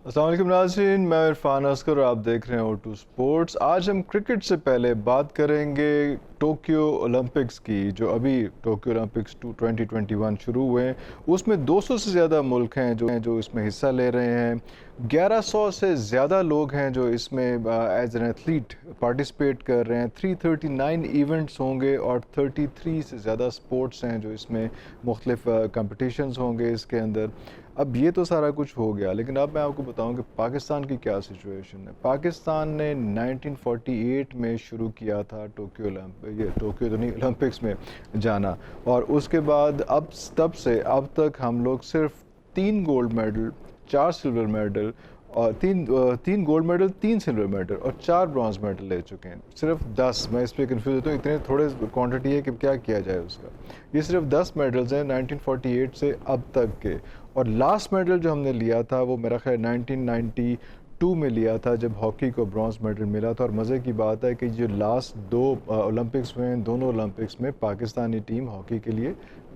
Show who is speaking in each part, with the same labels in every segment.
Speaker 1: अस्सलाम वालेकुम नाज़रीन, मैं इरफान असगर और आप देख रहे हैं O2 स्पोर्ट्स। आज हम क्रिकेट से पहले बात करेंगे टोक्यो ओलंपिक्स की, जो अभी टोक्यो ओलंपिक्स 2021 शुरू हुए हैं। उसमें 200 से ज़्यादा मुल्क हैं जो इसमें हिस्सा ले रहे हैं। 1100 से ज़्यादा लोग हैं जो इसमें एज एन एथलीट पार्टिसिपेट कर रहे हैं। 339 इवेंट्स होंगे और 33 से ज़्यादा स्पोर्ट्स हैं जो इसमें मुख्तलिफ कंपटिशन्स होंगे इसके अंदर। अब ये तो सारा कुछ हो गया, लेकिन अब मैं आपको बताऊं कि पाकिस्तान की क्या सिचुएशन है। पाकिस्तान ने 1948 में शुरू किया था टोक्यो तो नहीं, ओलंपिक्स में जाना, और उसके बाद अब तब से अब तक हम लोग सिर्फ 3 गोल्ड मेडल, 4 सिल्वर मेडल और तीन गोल्ड मेडल, 3 सिल्वर मेडल और 4 ब्रॉन्ज मेडल ले चुके हैं। सिर्फ 10, मैं इस पर कन्फ्यूज होता हूँ, इतने थोड़े क्वांटिटी है कि क्या किया जाए उसका। ये सिर्फ 10 मेडल्स हैं 1948 से अब तक के। और लास्ट मेडल जो हमने लिया था वो मेरा ख्याल 1992 में लिया था, जब हॉकी को ब्रॉन्ज मेडल मिला था। और मज़े की बात है कि जो लास्ट 2 ओलंपिक्स हुए हैं, दोनों ओलंपिक्स में पाकिस्तानी टीम हॉकी के लिए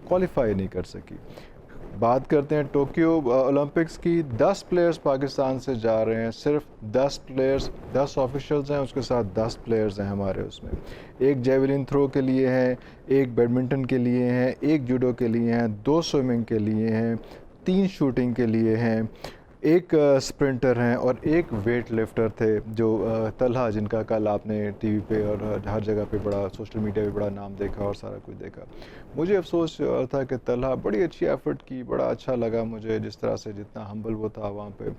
Speaker 1: क्वालिफाई नहीं कर सकी। बात करते हैं टोक्यो ओलंपिक्स की। 10 प्लेयर्स पाकिस्तान से जा रहे हैं, सिर्फ 10 प्लेयर्स, 10 ऑफिशियल्स हैं, उसके साथ 10 प्लेयर्स हैं हमारे उसमें। एक जेवलिन थ्रो के लिए हैं, एक बैडमिंटन के लिए हैं, एक जूडो के लिए हैं, 2 स्विमिंग के लिए हैं, 3 शूटिंग के लिए हैं, एक स्प्रिंटर हैं और एक वेट लिफ्टर थे जो तलहा, जिनका कल आपने टीवी पे और हर जगह पे बड़ा, सोशल मीडिया पे बड़ा नाम देखा और सारा कुछ देखा। मुझे अफसोस था कि तलहा बड़ी अच्छी एफ़र्ट की, बड़ा अच्छा लगा मुझे जिस तरह से, जितना हम्बल वो था वहाँ पे।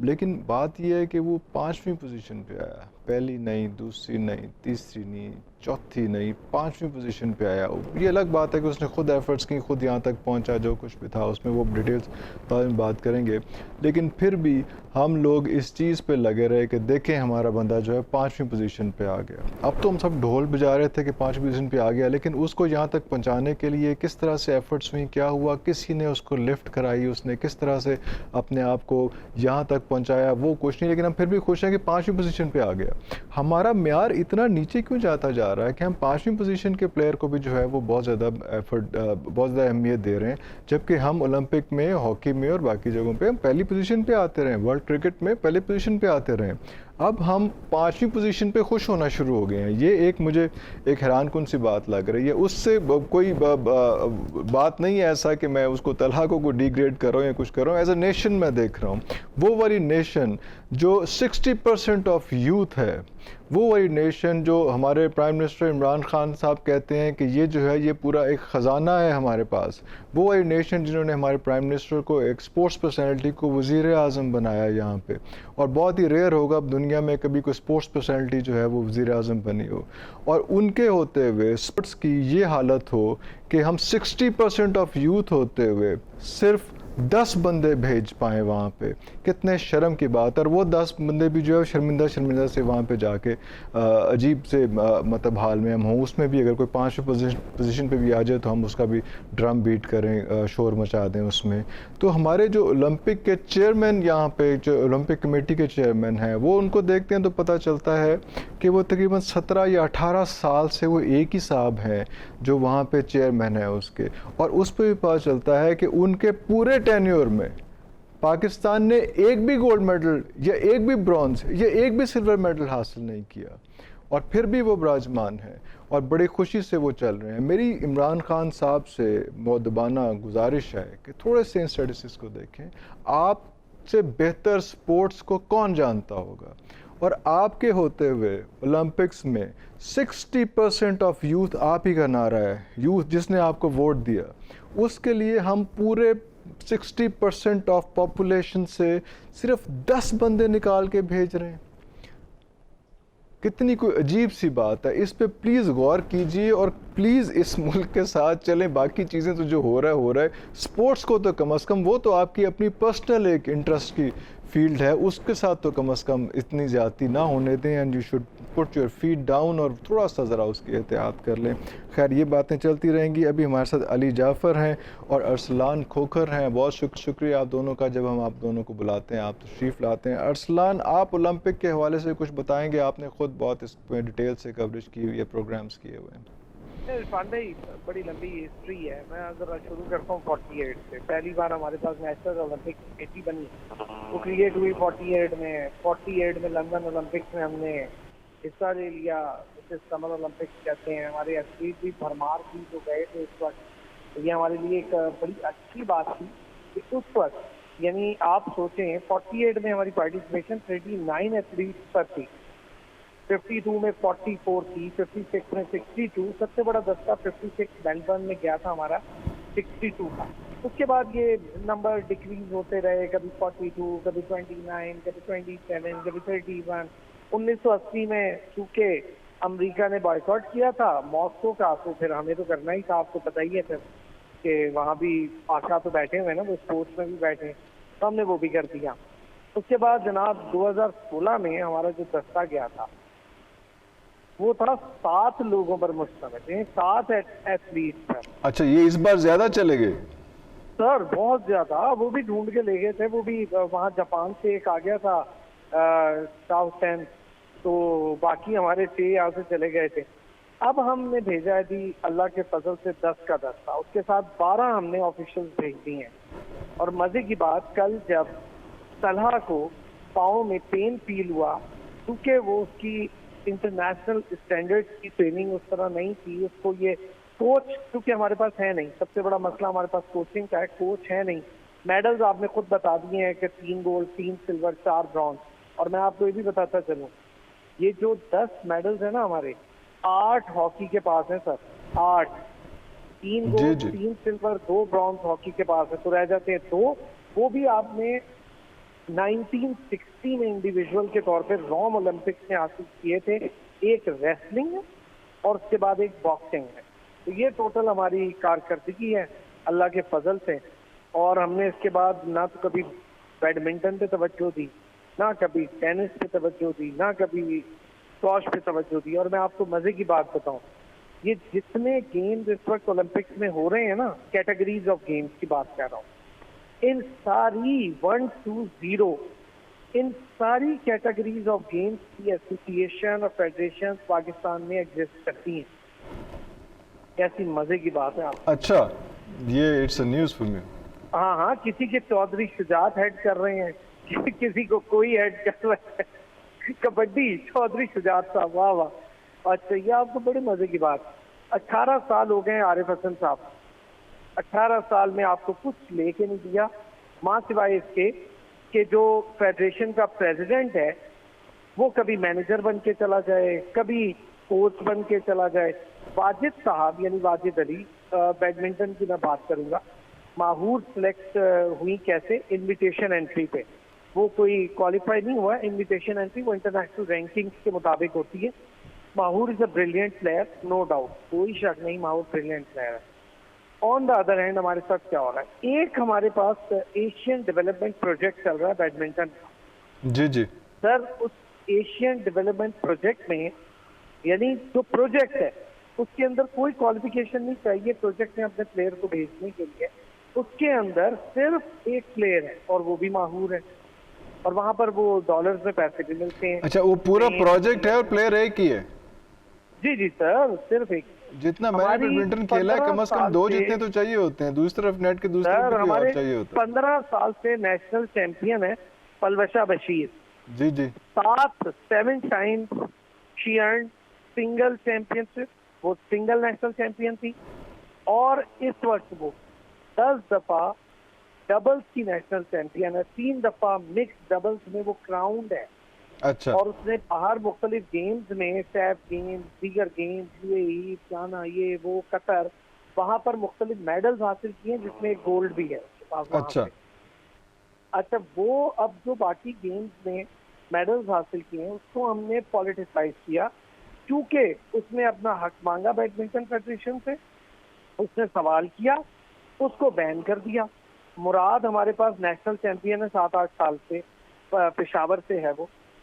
Speaker 1: लेकिन बात यह है कि वो 5वीं पोजीशन पे आया, पहली नहीं, दूसरी नहीं, तीसरी नहीं, चौथी नहीं, 5वीं पोजीशन पे आया। ये अलग बात है कि उसने खुद एफर्ट्स की, खुद यहाँ तक पहुँचा, जो कुछ भी था उसमें, वो डिटेल्स बाद में बात करेंगे। लेकिन फिर भी हम लोग इस चीज़ पे लगे रहे कि देखें हमारा बंदा जो है 5वीं पोजीशन पे आ गया। अब तो हम सब ढोल बजा रहे थे कि 5वीं पोजीशन पे आ गया, लेकिन उसको यहाँ तक पहुँचाने के लिए किस तरह से एफर्ट्स हुई, क्या हुआ, किसी ने उसको लिफ्ट कराई, उसने किस तरह से अपने आप को यहाँ तक पहुँचाया, वो कुछ नहीं। लेकिन हम फिर भी खुश हैं कि 5वीं पोजीशन पे आ गया। हमारा म्यार इतना नीचे क्यों जाता जा रहा है कि हम 5वीं पोजीशन के प्लेयर को भी जो है वो बहुत ज़्यादा एफर्ट, बहुत ज़्यादा अहमियत दे रहे हैं, जबकि हम ओलंपिक में, हॉकी में और बाकी जगहों पे हम पहली पोजीशन पे आते रहे, वर्ल्ड क्रिकेट में पहली पोजीशन पे आते रहे। अब हम 5वीं पोजीशन पे खुश होना शुरू हो गए हैं। ये एक मुझे एक हैरानकुन सी बात लग रही है। उससे कोई बात नहीं है ऐसा कि मैं उसको तलहा को डिग्रेड कर रहा हूँ या कुछ कर रहा हूँ। एज अ नेशन मैं देख रहा हूँ, वो वाली नेशन जो 60% ऑफ यूथ है, वो वही नेशन जो हमारे प्राइम मिनिस्टर इमरान खान साहब कहते हैं कि ये जो है ये पूरा एक ख़जाना है हमारे पास, वो वही नेशन जिन्होंने हमारे प्राइम मिनिस्टर को, एक स्पोर्ट्स पर्सनैलिटी को वज़ीर आज़म बनाया यहाँ पे। और बहुत ही रेयर होगा अब दुनिया में कभी कोई स्पोर्ट्स पर्सनैलिटी जो है वो वज़ीर आज़म बनी हो, और उनके होते हुए स्पोर्ट्स की ये हालत हो कि हम 60% ऑफ यूथ होते हुए सिर्फ 10 बंदे भेज पाए वहाँ पे। कितने शर्म की बात। और वो 10 बंदे भी जो है शर्मिंदा से वहाँ पे जाके अजीब से मतलब हाल में हम हों। उसमें भी अगर कोई 5वीं पोजीशन पे भी आ जाए तो हम उसका भी ड्रम बीट करें, शोर मचा दें उसमें। तो हमारे जो ओलंपिक के चेयरमैन यहाँ पे, जो ओलंपिक कमेटी के चेयरमैन हैं, वो उनको देखते हैं तो पता चलता है कि वो तकरीबन 17 या 18 साल से वो एक ही साहब हैं जो वहाँ पे चेयरमैन है उसके। और उस पर भी पता चलता है कि उनके पूरे टेन्योर में पाकिस्तान ने एक भी गोल्ड मेडल या एक भी ब्रॉन्ज या एक भी सिल्वर मेडल हासिल नहीं किया, और फिर भी वो विराजमान है और बड़ी खुशी से वो चल रहे हैं। मेरी इमरान खान साहब से मुअद्दबाना गुजारिश है कि थोड़े से स्टैटिस्टिक्स को देखें। आपसे बेहतर स्पोर्ट्स को कौन जानता होगा, और आपके होते हुए ओलंपिक्स में 60% ऑफ यूथ आप ही का नारा है। यूथ जिसने आपको वोट दिया, उसके लिए हम पूरे 60% ऑफ पॉपुलेशन से सिर्फ 10 बंदे निकाल के भेज रहे हैं। कितनी कोई अजीब सी बात है। इस पे प्लीज़ गौर कीजिए और प्लीज़ इस मुल्क के साथ चलें। बाकी चीज़ें तो जो हो रहा है, स्पोर्ट्स को तो कम अज़ कम, वो तो आपकी अपनी पर्सनल एक इंटरेस्ट की फील्ड है, उसके साथ तो कम अज़ कम इतनी ज़्यादती ना होने दें। And you should put your feet down और थोड़ा सा ज़रा उसकी एहतियात कर लें। खैर, ये बातें चलती रहेंगी। अभी हमारे साथ अली जाफ़र हैं और अरसलान खोखर हैं। बहुत शुक्रिया आप दोनों का, जब हम आप दोनों को बुलाते हैं आप तशरीफ़ लाते हैं। अरसलान, आप ओलंपिक के हवाले से कुछ बताएंगे? आपने ख़ुद बहुत इस डिटेल से कवरेज की हुई है, प्रोग्राम्स किए हुए हैं।
Speaker 2: इरफान भाई, बड़ी लंबी हिस्ट्री है। मैं जरा शुरू करता हूँ 48 से। पहली बार हमारे पास नेशनल ओलंपिक कमेटी बनी, वो क्रिएट हुई 48 में। 48 में लंदन ओलंपिक्स में हमने हिस्सा ले लिया, जिसे समर ओलंपिक्स कहते हैं। हमारे एथलीट भी भरमार थी जो गए थे उस वक्त। तो ये हमारे लिए एक बड़ी अच्छी बात थी कि उस वक्त, यानी आप सोचें 48 में हमारी पार्टिसिपेशन 39 एथलीट्स पर थी। 52 में 44 थी, 56 में 62। सबसे बड़ा दस्ता 56 मेलबर्न में गया था हमारा, 62 का। उसके बाद ये नंबर डिक्रीज होते रहे, कभी 42, कभी 29, कभी 27, कभी 31। 1980 में चूंकि अमेरिका ने बॉयकॉट किया था मॉस्को का, तो फिर हमें तो करना ही था। आपको पता ही है फिर कि वहाँ भी आशा तो बैठे हुए ना, वो स्पोर्ट्स में भी बैठे हैं, तो हमने वो भी कर दिया। उसके बाद जनाब 2016 में हमारा जो दस्ता गया था वो था 7 लोगों पर मुश्तमिल है, 7 एथलीट पर।
Speaker 1: अच्छा, ये इस बार ज्यादा चले गए?
Speaker 2: सर बहुत ज्यादा, वो भी ढूंढ के ले गए थे। वो भी वहाँ जापान से एक आ गया था साउथ 10, तो बाकी हमारे 6 यहाँ से चले गए थे। अब हमने भेजा है जी अल्लाह के फजल से 10 का दस्ता, उसके साथ 12 हमने ऑफिशियल्स भेज दिए हैं। और मजे की बात, कल जब सलाह को पाँव में पेन फील हुआ, क्योंकि वो उसकी इंटरनेशनल स्टैंडर्ड की ट्रेनिंग उस तरह नहीं थी, उसको ये कोच क्योंकि हमारे पास है नहीं। सबसे बड़ा मसला हमारे पास कोचिंग का है, कोच है नहीं। मेडल्स आपने खुद बता दिए हैं कि 3 गोल्ड, 3 सिल्वर, 4 ब्रॉन्ज। और मैं आपको ये भी बताता चलूं, ये जो 10 मेडल्स है ना हमारे, 8 हॉकी के पास है सर, 8। 3
Speaker 1: जी
Speaker 2: गोल्ड,
Speaker 1: जी।
Speaker 2: 3 सिल्वर, 2 ब्रॉन्ज हॉकी के पास है, तो रह जाते हैं 2। वो भी आपने 1960 में इंडिविजुअल के तौर पे रोम ओलंपिक्स में हासिल किए थे। एक रेसलिंग है और उसके बाद एक बॉक्सिंग है। तो ये टोटल हमारी कारकर्दगी है अल्लाह के फजल से। और हमने इसके बाद ना तो कभी बैडमिंटन पे तवज्जो दी, ना कभी टेनिस पे तवज्जो दी, ना कभी स्क्वॉश पे तवज्जो दी। और मैं आपको मजे की बात बताऊं, ये जितने गेम्स इस वक्त ओलंपिक्स में हो रहे हैं ना, कैटेगरीज ऑफ गेम्स की बात कर रहा हूँ, इन सारी 1 2 0, इन सारी कैटेगरीज ऑफ गेम्स की एसोसिएशन और फेडरेशन पाकिस्तान में एग्जिस्ट करती हैं। कैसी मजे की बात है आप।
Speaker 1: अच्छा, ये it's a news for me.
Speaker 2: हाँ हाँ, किसी के चौधरी शुजात हेड कर रहे हैं, किसी को कोई हेड कर रहा है। कबड्डी चौधरी शुजात साहब, वाह वाह। अच्छा, ये आपको बड़े मजे की बात। 18 साल हो गए आरिफ हसन साहब, 18 साल में आपको कुछ लेके नहीं दिया, मां सिवाय इसके कि जो फेडरेशन का प्रेसिडेंट है वो कभी मैनेजर बन के चला जाए, कभी कोच बन के चला जाए। वाजिद साहब यानी वाजिद अली, बैडमिंटन की मैं बात करूंगा, माहूर सिलेक्ट हुई कैसे? इनविटेशन एंट्री पे। वो कोई क्वालिफाई नहीं हुआ, इनविटेशन एंट्री वो इंटरनेशनल रैंकिंग्स के मुताबिक होती है। Mahoor is a brilliant player, no doubt, कोई शक नहीं, माहूर ब्रिलियंट प्लेयर है। ऑन द अदर हैंड हमारे साथ क्या हो रहा है, एक हमारे पास एशियन डेवलपमेंट प्रोजेक्ट चल रहा है बैडमिंटन का।
Speaker 1: जी जी।
Speaker 2: सर उस एशियन डेवलपमेंट प्रोजेक्ट में, यानी जो प्रोजेक्ट है उसके अंदर कोई क्वालिफिकेशन नहीं चाहिए प्रोजेक्ट में अपने प्लेयर को भेजने के लिए। उसके अंदर सिर्फ एक प्लेयर है और वो भी माहूर है, और वहां पर वो डॉलर्स में पैसे भी मिलते हैं।
Speaker 1: अच्छा, वो पूरा प्रोजेक्ट है और प्लेयर एक ही है?
Speaker 2: जी जी सर, सिर्फ एक।
Speaker 1: जितना मैंने
Speaker 2: हमारी
Speaker 1: बैडमिंटन खेला है,
Speaker 2: 15
Speaker 1: कम से कम
Speaker 2: साल
Speaker 1: 2
Speaker 2: से
Speaker 1: जितने तो चाहिए होते हैं, दूसरी तरफ नेट के दूसरी तरफ
Speaker 2: सर,
Speaker 1: भी कोई और
Speaker 2: हमारे
Speaker 1: चाहिए होता
Speaker 2: 15 साल से नेशनल चैंपियन है पलवशा बशीर।
Speaker 1: है। जी जी।
Speaker 2: 7 times she earn single championship, वो सिंगल नेशनल चैंपियन थी। और इस वर्ष वो 10 दफा डबल्स की नेशनल चैंपियन है, 3 दफा मिक्स डबल्स में वो क्राउंड है।
Speaker 1: अच्छा।
Speaker 2: और उसने बाहर मुख्तलिफ गेम्स में, सैफ गेम्स, दीगर गेम्स, यूएई, जाना, ये वो कतर, वहां पर मुख्तलिफ मेडल्स हासिल किए हैं, जिसमें एक गोल्ड भी है उसके पास वहां
Speaker 1: अच्छा।
Speaker 2: पे। अच्छा, वो अब जो बाकी गेम्स में मेडल्स हासिल किए हैं उसको हमने पॉलिटिसाइज किया, क्योंकि उसने अपना हक मांगा बैडमिंटन फेडरेशन से, उसने सवाल किया, उसको बैन कर दिया। मुराद हमारे पास नेशनल चैंपियन है 7-8 साल से, पेशावर से है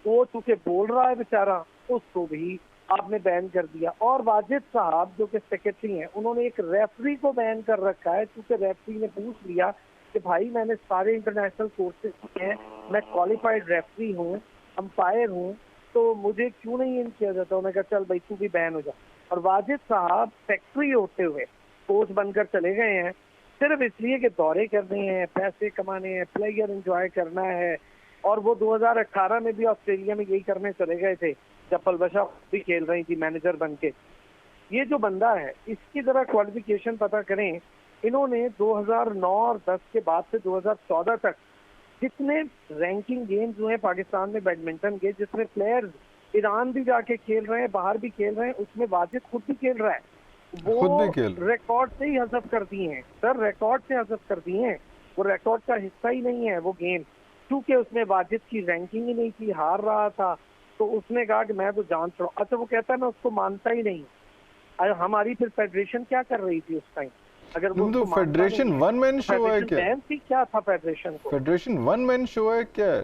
Speaker 2: वो चूंकि बोल रहा है बेचारा, उसको भी आपने बैन कर दिया। और वाजिद साहब जो कि सेक्रेटरी हैं, उन्होंने एक रेफरी को बैन कर रखा है, क्योंकि रेफरी ने पूछ लिया कि भाई मैंने सारे इंटरनेशनल कोर्सेज किए हैं, मैं क्वालिफाइड रेफरी हूँ, अंपायर हूँ, तो मुझे क्यों नहीं इन किया जाता। उन्होंने कहा चल भाई तू भी बैन हो जा। और वाजिद साहब फैक्ट्री होते हुए कोच बनकर चले गए हैं सिर्फ इसलिए कि दौरे करने हैं, पैसे कमाने हैं, प्लेयर एंजॉय करना है। और वो 2018 में भी ऑस्ट्रेलिया में यही करने चले गए थे जब पलबशा भी खेल रही थी मैनेजर बन के। ये जो बंदा है इसकी जरा क्वालिफिकेशन पता करें। इन्होंने 2009 और 10 के बाद से 2014 तक जितने रैंकिंग गेम्स हुए पाकिस्तान में बैडमिंटन के, जिसमें प्लेयर्स ईरान भी जाके खेल रहे हैं, बाहर भी खेल रहे हैं, उसमें वाजिद खुद भी खेल रहा है।
Speaker 1: खुद भी
Speaker 2: वो
Speaker 1: खेल
Speaker 2: रिकॉर्ड से ही हजफ कर दिए हैं सर, रिकॉर्ड से हजफ कर दिए हैं। वो रिकॉर्ड का हिस्सा ही नहीं है वो गेम, क्योंकि उसमें वाजिद की रैंकिंग ही नहीं थी, हार रहा था। तो उसने कहा कि मैं तो जान छोड़ा। अच्छा, वो कहता है मैं उसको मानता ही नहीं। हमारी फिर फेडरेशन क्या कर रही थी उस टाइम? अगर वो
Speaker 1: तो फेडरेशन वन मैन शो है क्या?
Speaker 2: क्या था फेडरेशन को?
Speaker 1: फेडरेशन वन मैन शो है क्या?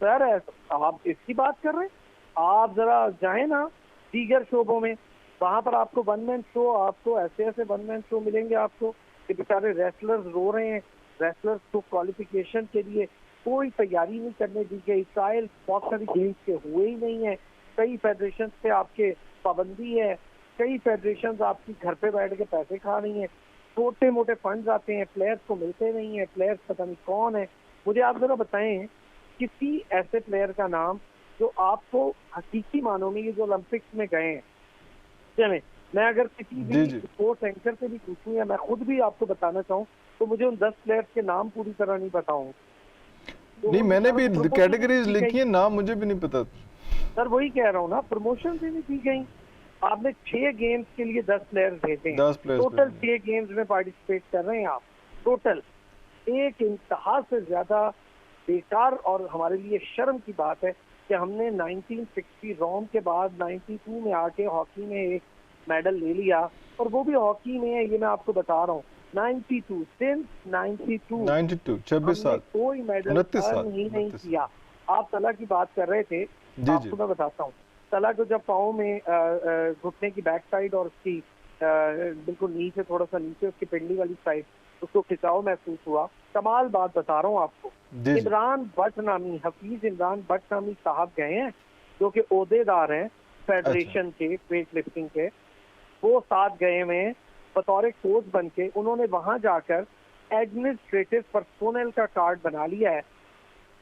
Speaker 2: सर आप इसकी बात कर रहे हैं? आप जरा जाए ना दीगर शोबों में, वहां पर आपको वन मैन शो, आपको ऐसे ऐसे वन मैन शो मिलेंगे आपको कि बेचारे रेसलर्स रो रहे हैं। रेसलर्स को क्वालिफिकेशन के लिए कोई तैयारी नहीं करने दी गई। ट्रायल बहुत सारी गेम्स के हुए ही नहीं है। कई फेडरेशन पे आपके पाबंदी है, कई फेडरेशन आपकी घर पे बैठ के पैसे खा रही हैं। छोटे मोटे फंड्स आते हैं, प्लेयर्स को मिलते नहीं है, प्लेयर्स पता नहीं कौन है। मुझे आप जरा बताएं किसी ऐसे प्लेयर का नाम जो आपको हकीकी मानों में ये जो ओलंपिक्स में गए हैं। चलें, मैं अगर किसी भी स्पोर्ट्स एंकर से भी पूछूं या मैं खुद भी आपको बताना चाहूँ तो मुझे उन 10 प्लेयर्स के नाम पूरी तरह नहीं पता हूँ।
Speaker 1: तो नहीं, मैंने भी कैटेगरीज लिखी है, नाम मुझे भी नहीं पता।
Speaker 2: सर वही कह रहा हूँ ना, प्रमोशन भी नहीं दी गई। आपने 6 गेम्स के लिए 10 प्लेयर्स भेजे हैं, टोटल 6 गेम्स में पार्टिसिपेट कर रहे हैं आप टोटल। एक इंतहा से ज्यादा बेकार और हमारे लिए शर्म की बात है कि हमने 1960 रोम के बाद 92 में आके हॉकी में एक मेडल ले लिया, और वो भी हॉकी में है, ये मैं आपको बता रहा हूँ। 92 सिंस 92
Speaker 1: 26 साल
Speaker 2: कोई मेडल ही नहीं किया। आप तला की बात कर रहे थे, आपको मैं बताता हूँ। तला को जब पाँव में घुटने की बैक साइड और उसकी बिल्कुल नीचे, थोड़ा सा नीचे उसकी पिंडली वाली साइड उसको खिंचाव महसूस हुआ। कमाल बात बता रहा हूँ आपको। इमरान भट्ट नामी, हफीज इमरान भट्ट नामी साहब गए हैं जो कि ओहदेदार हैं फेडरेशन के वेट लिफ्टिंग के। वो साथ गए हुए बतौर कोच बन के। उन्होंने वहां जाकर एडमिनिस्ट्रेटिव पर्सोनल का कार्ड बना लिया है,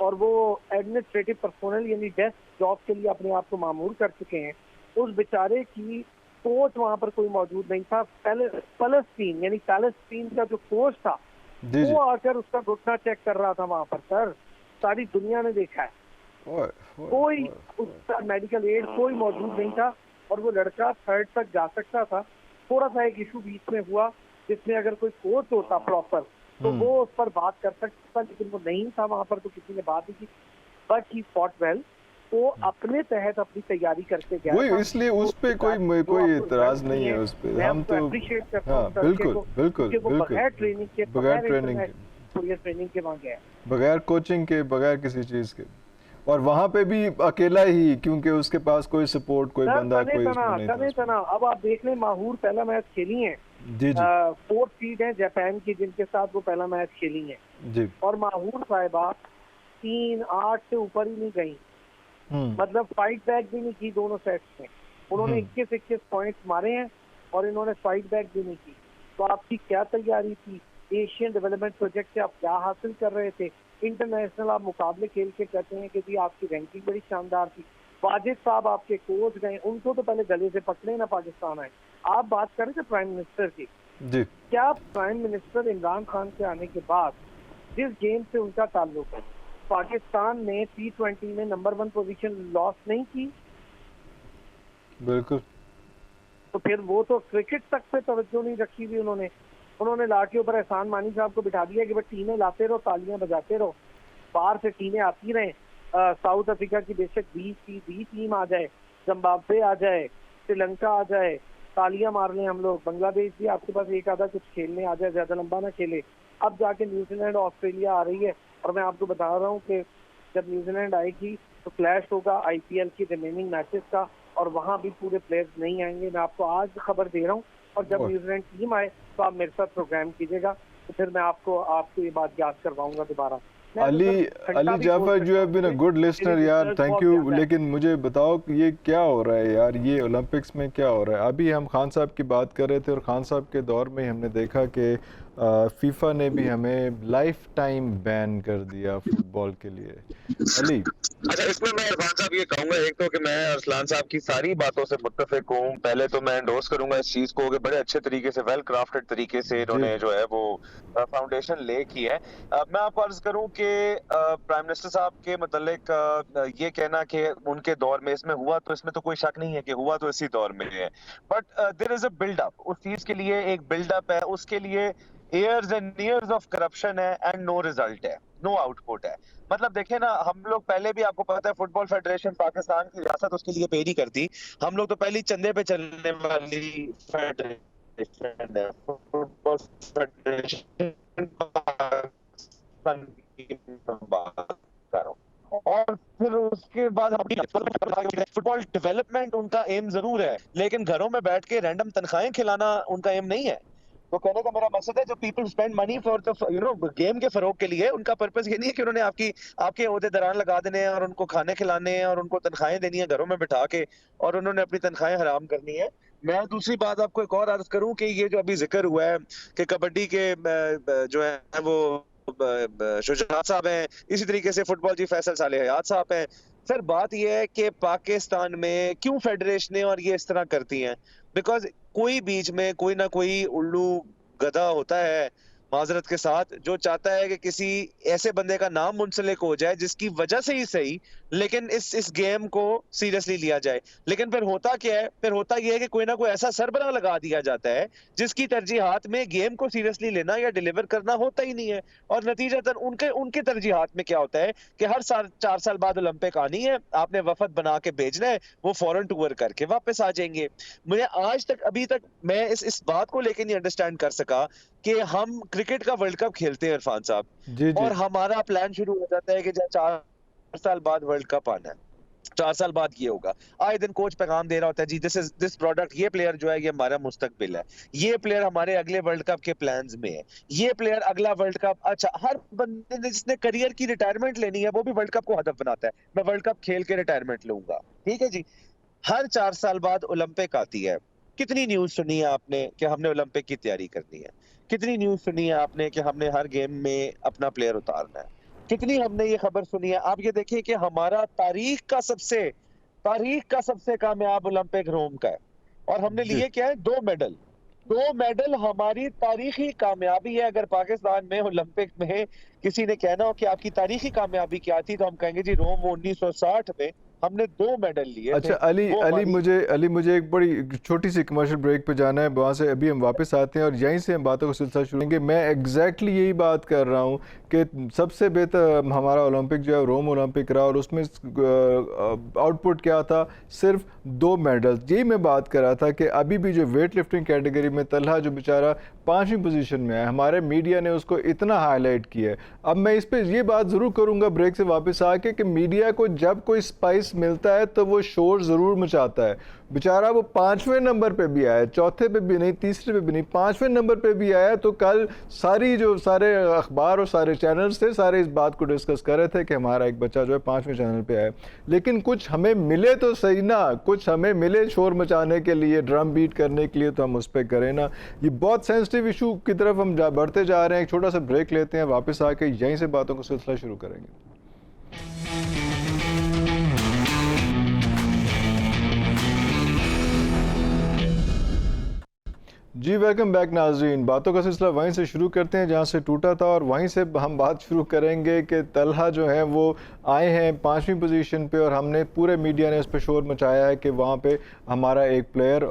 Speaker 2: और वो एडमिनिस्ट्रेटिव पर्सोनल यानी डेस्क जॉब के लिए अपने आप को मामूर कर चुके हैं। उस बेचारे की कोच वहां पर कोई मौजूद नहीं था। पैलेस्टीन यानी पैलेस्टीन का जो कोच था वो आकर उसका घुटना चेक कर रहा था वहां पर। सर सारी दुनिया ने देखा है, कोई उसका मेडिकल एड कोई मौजूद नहीं था, और वो लड़का 3rd तक जा सकता था। थोड़ा सा एक इशू बीच में हुआ जिसमें अगर कोई कोच होता प्रॉपर तो वो उस पर बात कर सकता, लेकिन वो नहीं था वहां पर, तो किसी ने बात नहीं की। बट ही फॉट वेल, वो अपने तहत अपनी तैयारी करके गया था,
Speaker 1: इसलिए उस पे कोई इतराज नहीं है उस पे। हम तो
Speaker 2: अप्रिशिएट करता हूं
Speaker 1: बिल्कुल
Speaker 2: बगैर ट्रेनिंग के,
Speaker 1: बगैर ट्रेनिंग
Speaker 2: के वहां गया,
Speaker 1: बगैर कोचिंग के, बगैर किसी चीज के, और वहां पे भी अकेला ही, क्योंकि उसके पास कोई सपोर्ट, कोई बंदा, कोई नहीं
Speaker 2: था। अब आप देख लें, माहूर पहला मैच खेली है, 4th सीड है जापान की, जिनके साथ वो पहला मैच खेली है जी, और माहूर साहिबा 3-8 से ऊपर ही नहीं गई। मतलब फाइट बैक भी नहीं की दोनों सेट्स में। उन्होंने 21 पॉइंट्स मारे हैं और इन्होंने फाइट बैक भी नहीं की। तो आपकी क्या तैयारी थी? एशियन डेवलपमेंट प्रोजेक्ट से आप क्या हासिल कर रहे थे? इंटरनेशनल आप मुकाबले खेल के कहते हैं कि जी आपकी रैंकिंग बड़ी शानदार थी। वाजिद साहब आपके कोच गए, उनको तो पहले गले से पकड़े ना पाकिस्तान आए। आप बात करें थे प्राइम मिनिस्टर की जी, क्या प्राइम मिनिस्टर इमरान खान के आने के बाद जिस गेम से उनका ताल्लुक है, पाकिस्तान ने T20 में नंबर 1 पोजीशन लॉस नहीं की?
Speaker 1: बिल्कुल।
Speaker 2: तो फिर वो तो क्रिकेट तक पे तवज्जो नहीं रखी हुई उन्होंने ला के ऊपर एहसान मानी साहब को बिठा दिया कि भाई टीमें लाते रहो, तालियां बजाते रहो, बाहर से टीमें आती रहें। साउथ अफ्रीका की बेशक 20 टीम आ जाए, जिम्बाब्वे आ जाए, श्रीलंका आ जाए, तालियां मार लें हम लोग। बांग्लादेश भी आपके पास एक आधा कुछ खेलने आ जाए, ज्यादा लंबा ना खेले। अब जाके न्यूजीलैंड ऑस्ट्रेलिया आ रही है, और मैं आपको बता रहा हूँ कि जब न्यूजीलैंड आएगी तो क्लैश होगा IPL की रिमेनिंग मैचेस का, और वहां भी पूरे प्लेयर्स नहीं आएंगे। मैं आपको आज खबर दे रहा हूँ, और जब न्यूजीलैंड टीम आए तो आप मेरे साथ प्रोग्राम कीजिएगा, तो फिर मैं आपको ये बात याद करवाऊंगा दोबारा। मैं
Speaker 1: अली
Speaker 2: मतलब घंटा
Speaker 1: अली
Speaker 2: भी
Speaker 1: जाफर
Speaker 2: बोल
Speaker 1: यू
Speaker 2: सकता
Speaker 1: हैव
Speaker 2: हूँ,
Speaker 1: बीन अ
Speaker 2: क्योंकि
Speaker 1: गुड
Speaker 2: मेरे
Speaker 1: लिसनर यार,
Speaker 2: listeners
Speaker 1: थैंक
Speaker 2: बहुत
Speaker 1: यू।
Speaker 2: ज्यादा है।
Speaker 1: लेकिन मुझे बताओ कि ये क्या हो रहा है यार, ये ओलंपिक्स में क्या हो रहा है? अभी हम खान साहब की बात कर रहे थे और खान साहब के दौर में हमने देखा कि फीफा ने भी हमें लाइफ टाइम बैन कर दिया फुटबॉल के लिए। अली
Speaker 3: अच्छा, इसमें मैं इरफान साहब ये कहूंगा, एक तो कि मैं अरसलान साहब की सारी बातों से मुत्तफिक हूँ। पहले तो मैं एंडोर्स करूंगा इस चीज को कि बड़े अच्छे तरीके से, वेल क्राफ्टेड तरीके से
Speaker 1: जी
Speaker 3: इन्होंने जो है वो फाउंडेशन ले की है। मैं आपको अर्ज करूं कि प्राइम मिनिस्टर साहब के मतलब ये कहना कि उनके दौर में इसमें हुआ, तो इसमें तो कोई शक नहीं है कि हुआ तो इसी दौर में है। But there is a buildup, उस चीज के लिए एक बिल्डअप है, उसके लिए years and years of corruption है एंड नो रिजल्ट है, नो आउटपुट है। मतलब देखे ना, हम लोग पहले भी, आपको पता है, फुटबॉल फेडरेशन पाकिस्तान की रियासत उसके लिए पे नहीं करती। हम लोग तो पहले ही चंदे पे चलने वाली फेडरेशन है, फुटबॉल फेडरेशन पाकिस्तान की मैं बात कर रहा हूँ। और फिर उसके बाद फुटबॉल डेवलपमेंट उनका एम जरूर है, लेकिन घरों में बैठ के रैंडम तनख्वाहें खिलाना उनका एम नहीं है। तो कहने का मेरा मकसद है, जो people spend money for the game के फरोग के लिए, उनका पर्पस ये नहीं है कि उन्होंने आपके ओहदेदारान लगा देने हैं और उनको खाने खिलाने हैं और उनको तनख्वाहें देनी है घरों में बिठा के, और उन्होंने अपनी तनख्वाहें हराम करनी है। मैं दूसरी बात आपको एक और अर्ज करूं कि ये जो अभी जिक्र हुआ है कि कबड्डी के जो है वो शुजात साहब हैं, इसी तरीके से फुटबॉल जी फैसल साले हयात साहब हैं। सर बात यह है कि पाकिस्तान में क्यों फेडरेशनें और ये इस तरह करती हैं? बिकॉज कोई बीच में कोई ना कोई उल्लू गधा होता है, माजरत के साथ, जो चाहता है कि किसी ऐसे बंदे का नाम मुंसलिक हो जाए जिसकी वजह से ही सही, लेकिन इस गेम को सीरियसली लिया जाए। लेकिन फिर होता क्या है? फिर होता यह है कि कोई ना कोई ऐसा सरबराह लगा दिया जाता है जिसकी तरजीहात में गेम को सीरियसली लेना या डिलीवर करना होता ही नहीं है। और नतीजतन उनके उनके तरजीहात में क्या होता है कि हर साल 4 साल बाद ओलंपिक आनी है, आपने वफद बना के भेजना है, वो फौरन टूर करके वापस आ जाएंगे। मुझे आज तक, अभी तक मैं इस बात को लेकर नहीं अंडरस्टैंड कर सका कि हम क्रिकेट का वर्ल्ड कप खेलते हैं इरफान साहब,
Speaker 1: जी जी
Speaker 3: और हमारा प्लान शुरू हो जाता है कि 4 साल बाद वर्ल्ड कप आना है, 4 साल बाद ये होगा। आए दिन कोच पैगाम दे रहा होता है, जी दिस प्रोडक्ट, ये प्लेयर जो है ये हमारा मुस्तकबिल है, ये प्लेयर हमारे अगले वर्ल्ड कप के प्लान्स में है, ये प्लेयर अगला वर्ल्ड कप। अच्छा, हर बंदे ने जिसने करियर की रिटायरमेंट लेनी है वो भी वर्ल्ड कप को हदफ बनाता है, मैं वर्ल्ड कप खेल के रिटायरमेंट लूंगा। ठीक है जी, हर 4 साल बाद ओलंपिक आती है। कितनी न्यूज सुनी है आपने कि हमने ओलंपिक की तैयारी करनी है? कितनी न्यूज सुनी है आपने कि हमने हर गेम में अपना प्लेयर उतारना है? कितनी हमने ये खबर सुनी है? आप ये देखिए कि हमारा तारीख का सबसे कामयाब ओलंपिक रोम का है, और हमने
Speaker 1: जी
Speaker 3: लिए क्या है? 2 मेडल। 2 मेडल हमारी तारीखी कामयाबी है। अगर पाकिस्तान में ओलंपिक में किसी ने कहना हो कि आपकी तारीखी कामयाबी क्या थी, तो हम कहेंगे जी रोम 1960 में हमने 2 मेडल लिए थे,
Speaker 1: अच्छा अली
Speaker 3: वो
Speaker 1: अली
Speaker 3: हमारी।
Speaker 1: मुझे एक बड़ी छोटी सी कमर्शियल ब्रेक पे जाना है, वहाँ से अभी हम वापस आते हैं और यहीं से हम बातों का सिलसिला शुरू करेंगे। मैं एग्जैक्टली यही बात कर रहा हूँ कि सबसे बेहतर हमारा ओलंपिक जो है रोम ओलंपिक रहा, और उसमें आउटपुट क्या था? सिर्फ 2 मेडल। यही मैं बात कर रहा था कि अभी भी जो वेट लिफ्टिंग कैटेगरी में तलहा जो बेचारा 5वीं पोजीशन में है, हमारे मीडिया ने उसको इतना हाईलाइट किया है। अब मैं इस पर ये बात ज़रूर करूँगा ब्रेक से वापस आके कि मीडिया को जब कोई स्पाइस मिलता है तो वो शोर ज़रूर मचाता है। बेचारा वो 5वें नंबर पे भी आया, चौथे पे भी नहीं, तीसरे पे भी नहीं, 5वें नंबर पे भी आया। तो कल सारे अखबार और सारे चैनल्स थे, सारे इस बात को डिस्कस कर रहे थे कि हमारा एक बच्चा जो है 5वें चैनल पे आया। लेकिन कुछ हमें मिले तो सही ना, कुछ हमें मिले शोर मचाने के लिए, ड्रम बीट करने के लिए, तो हम उस पर करें ना। ये बहुत सेंसिटिव इशू की तरफ हम बढ़ते जा रहे हैं। एक छोटा सा ब्रेक लेते हैं, वापस आके यहीं से बातों का सिलसिला शुरू करेंगे। जी वेलकम बैक नाजरीन। बातों का सिलसिला वहीं से शुरू करते हैं जहां से टूटा था, और वहीं से हम बात शुरू करेंगे कि तलहा जो है वो आए हैं 5वीं पोजीशन पे, और हमने पूरे मीडिया ने इस पर शोर मचाया है कि वहाँ पे हमारा एक प्लेयर